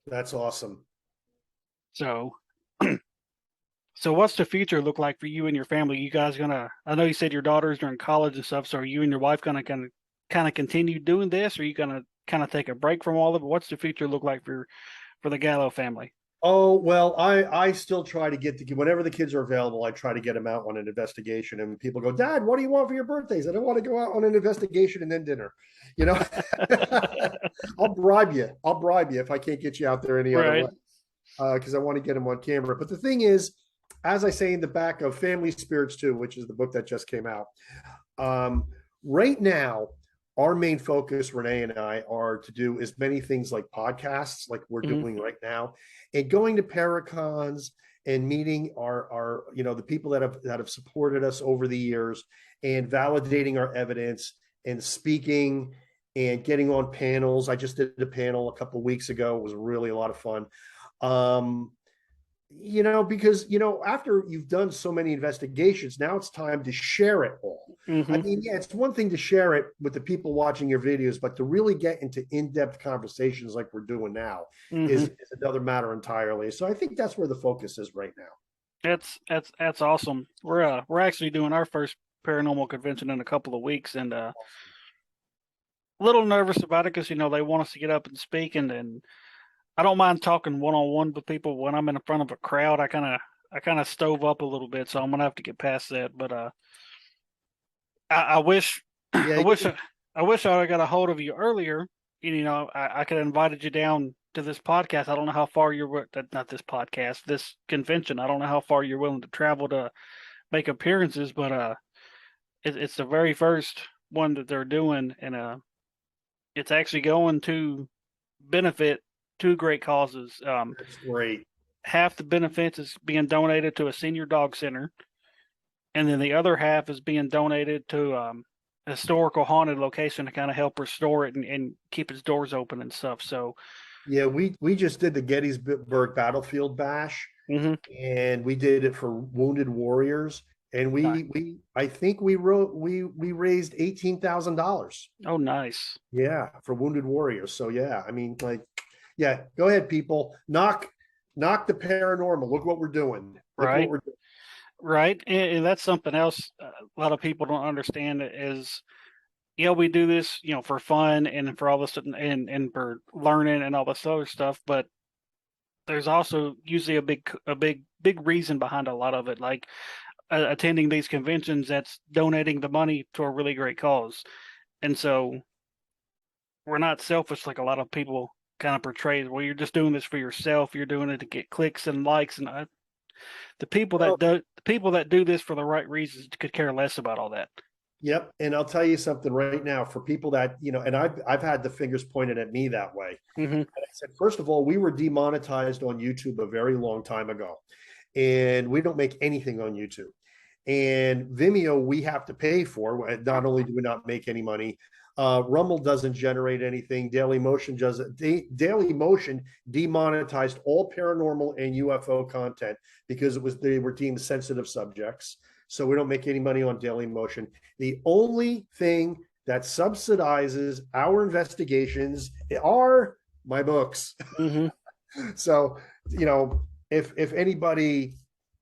That's awesome. So, so what's the future look like for you and your family? You guys gonna? I know you said your daughters are in college and stuff. So are you and your wife gonna kind of continue doing this, or are you gonna kind of take a break from all of it? What's the future look like for the Gallo family? Oh, well, I still try to whenever the kids are available, I try to get them out on an investigation. And people go, Dad, what do you want for your birthdays? I don't want to go out on an investigation and then dinner. You know, I'll bribe you. I'll bribe you if I can't get you out there any other Right. way. Because I want to get them on camera. But the thing is, as I say in the back of Family Spirits 2, which is the book that just came out, um, right now, our main focus, Renee and I, are to do as many things like podcasts, like we're Mm-hmm. doing right now, and going to Paracons and meeting our the people that have supported us over the years and validating our evidence and speaking and getting on panels. I just did a panel a couple of weeks ago. It was really a lot of fun. Um, because after you've done so many investigations, now it's time to share it all. I Mm-hmm. mean, yeah, it's one thing to share it with the people watching your videos, but to really get into in-depth conversations like we're doing now Mm-hmm. is another matter entirely. So I think that's where the focus is right now. That's awesome. We're actually doing our first paranormal convention in a couple of weeks, and a little nervous about it because they want us to get up and speak, and I don't mind talking one on one with people. When I'm in front of a crowd, I kind of stove up a little bit, so I'm gonna have to get past that. But I wish I Yeah, wish I wish I got a hold of you earlier. I could have invited you down to this podcast. I don't know how far you're not this podcast, this convention. I don't know how far you're willing to travel to make appearances, but it's the very first one that they're doing, and it's actually going to benefit two great causes. that's great. Half the benefits is being donated to a senior dog center, and then the other half is being donated to a historical haunted location to kind of help restore it and keep its doors open and stuff. So, Yeah, we just did the Gettysburg Battlefield Bash, mm-hmm. and we did it for Wounded Warriors, and Nice. we I think we raised $18,000. Oh, nice. Yeah, for Wounded Warriors. So yeah, I mean, like, yeah, go ahead, people. Knock the paranormal. Look what we're doing. Look what Right, we're doing. right, and that's something else a lot of people don't understand is we do this for fun and for all this and for learning and all this other stuff, but there's also usually a big reason behind a lot of it, like attending these conventions that's donating the money to a really great cause. And so we're not selfish like a lot of people kind of portray. Well, you're just doing this for yourself. You're doing it to get clicks and likes, and Well, the people that do this for the right reasons could care less about all that. yep. And I'll tell you something right now for people that, and I've had the fingers pointed at me that way. Mm-hmm. And I said, first of all, we were demonetized on YouTube a very long time ago, and we don't make anything on YouTube. And Vimeo, we have to pay for. Not only do we not make any money, Rumble doesn't generate anything. Daily Motion does. Daily Motion demonetized all paranormal and UFO content because they were deemed sensitive subjects. So we don't make any money on Daily Motion. The only thing that subsidizes our investigations are my books. Mm-hmm. So, if anybody,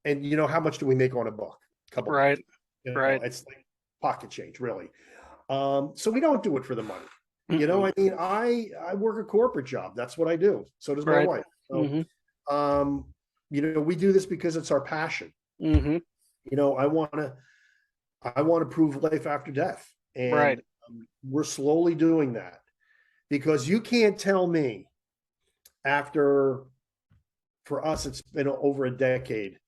and how much do we make on a book? A couple bucks. Right. Right. It's like pocket change, really. So we don't do it for the money. Mm-mm. I mean, I work a corporate job. That's what I do. So does my Right. wife. So, Mm-hmm. um, we do this because it's our passion. Mm-hmm. I want to prove life after death, Right. and we're slowly doing that, because you can't tell me after, for us, it's been over a decade.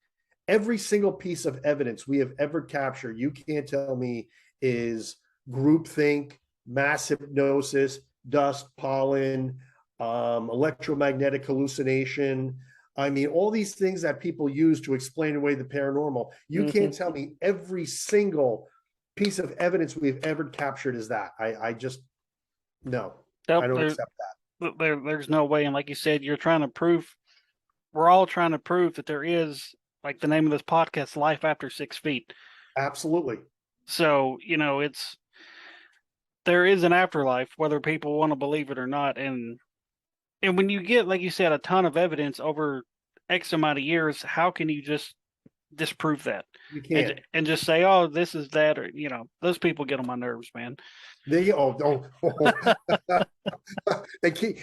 Every single piece of evidence we have ever captured, you can't tell me is groupthink, mass hypnosis, dust, pollen, electromagnetic hallucination. I mean, all these things that people use to explain away the paranormal. You Mm-hmm. can't tell me every single piece of evidence we've ever captured is that. I just, no, I Nope, don't accept there's no way. And like you said, you're trying to prove, we're all trying to prove that there is, like the name of this podcast, life after 6 feet. that. Absolutely. So, there is an afterlife, whether people want to believe it or not. And when you get, like you said, a ton of evidence over X amount of years, how can you just disprove that You and can't. and just say, oh, this is that, or those people get on my nerves, man. They they keep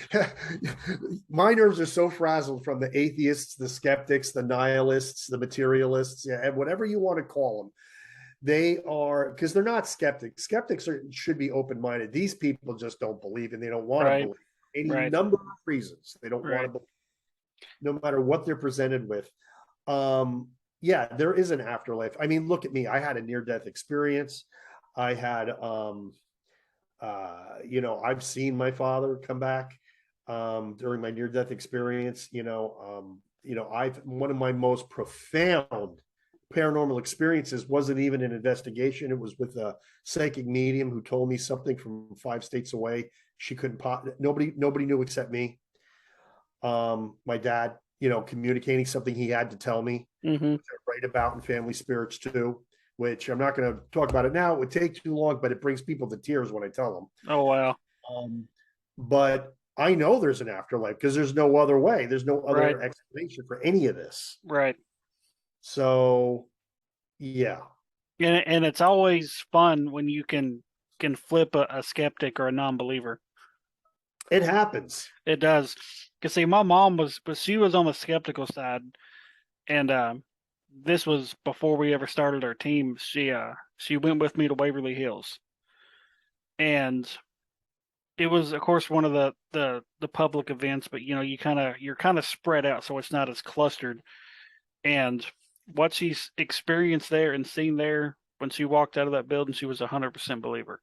my nerves are so frazzled from the atheists, the skeptics, the nihilists, the materialists, yeah, and whatever you want to call them. They are, because they're not skeptics. Should be open minded. These people just don't believe, and they don't want to Right, believe. Any right, number of reasons they don't want to right. believe, no matter what they're presented with. Um, yeah, there is an afterlife. I mean, look at me. I had a near death experience. I had I've seen my father come back during my near death experience. I've one of my most profound paranormal experiences wasn't even an investigation. It was with a psychic medium who told me something from 5 states away. She couldn't nobody knew except me. My dad, communicating something he had to tell me, Mm-hmm. which I write about in Family Spirits too, which I'm not going to talk about it now. It would take too long, but it brings people to tears when I tell them. Oh wow. But I know there's an afterlife because there's no other way. There's no Right, other explanation for any of this. right. So, yeah, And it's always fun when you can flip a skeptic or a non-believer. it happens. It does. Cause see, my mom she was on the skeptical side, and this was before we ever started our team. She went with me to Waverly Hills, and it was, of course, one of the public events, but you're kind of spread out, so it's not as clustered. And what she's experienced there and seen there, when she walked out of that building, she was 100% believer.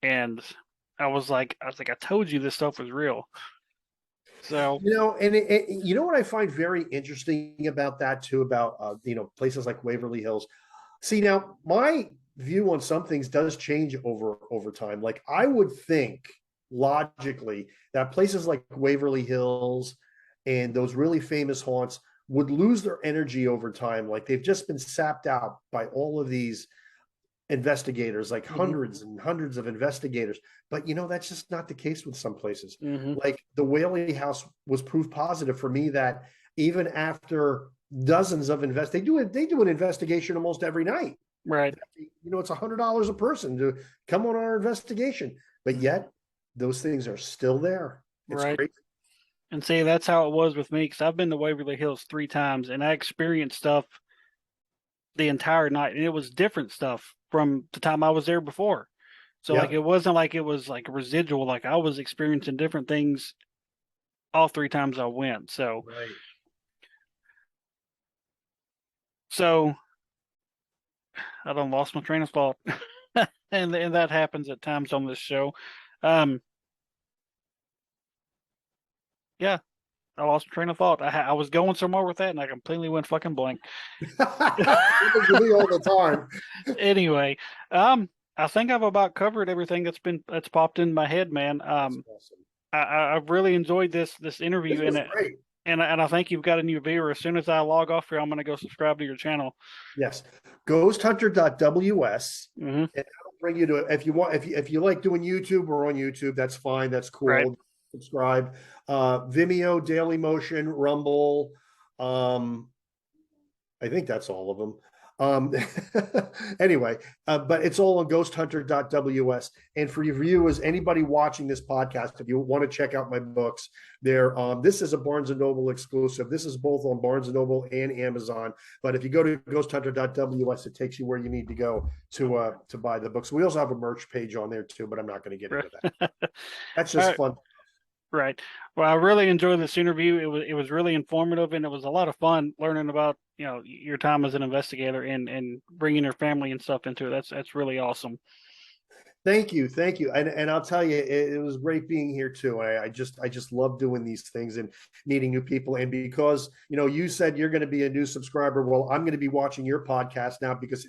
And I told you this stuff was real. So And you know what I find very interesting about that too, about places like Waverly Hills. See, now my view on some things does change over time. Like I would think logically that places like Waverly Hills and those really famous haunts would lose their energy over time. Like they've just been sapped out by all of these investigators, like hmm hundreds and hundreds of investigators. But that's just not the case with some places. hmm Like the Whaley House was proof positive for me that even after dozens of they do an investigation almost every night. right, It's $100 a person to come on our investigation, but yet those things are still there. It's right. crazy. And see, that's how it was with me, because I've been to Waverly Hills 3 times, and I experienced stuff the entire night, and it was different stuff from the time I was there before. So like Yeah. it wasn't like it was like residual. Like I was experiencing different things all 3 times I went. So Right. so I don't lost my train of thought, and that happens at times on this show. Um, yeah, I lost my train of thought. I was going somewhere with that, and I completely went fucking blank. Happens to me all the time. Anyway, I think I've about covered everything that's popped in my head, man. That's awesome. I've really enjoyed this This interview, was great. and I think you've got a new viewer. As soon as I log off here, I'm going to go subscribe to your channel. Yes. Ghosthunter.ws. Hmm. And that'll bring you to it. If you want, if you like doing YouTube, we're on YouTube. That's fine. That's Right. cool. Subscribe. Vimeo, Daily Motion, Rumble. I think that's all of them. Um, anyway, but it's all on ghosthunter.ws. And for your viewers, anybody watching this podcast, if you want to check out my books, this is a Barnes and Noble exclusive. This is both on Barnes and Noble and Amazon. But if you go to ghosthunter.ws, it takes you where you need to go to buy the books. We also have a merch page on there too, but I'm not going to get into that. That's just right. fun. Right. Well, I really enjoyed this interview. It was really informative, and it was a lot of fun learning about your time as an investigator and bringing your family and stuff into it. That's really awesome. Thank you, and I'll tell you, it was great being here too. I just love doing these things and meeting new people. And because you said you're going to be a new subscriber, well, I'm going to be watching your podcast now because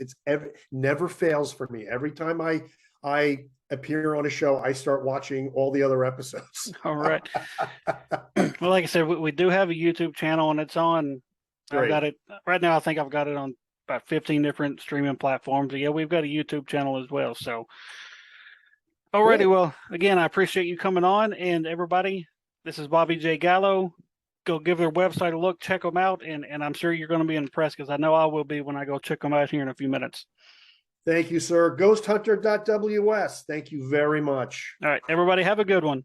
never fails for me. Every time I appear on a show, I start watching all the other episodes. All right. Well, like I said, we do have a YouTube channel, and it's on. I've Great. got it right now. I think I've got it on about 15 different streaming platforms. Yeah, we've got a YouTube channel as well. So. Alrighty, Cool. well, again, I appreciate you coming on, and everybody, this is Bobby J Gallo. Go give their website a look, check them out, and I'm sure you're going to be impressed because I know I will be when I go check them out here in a few minutes. Thank you, sir. Ghosthunter.ws. Thank you very much. All right, everybody, have a good one.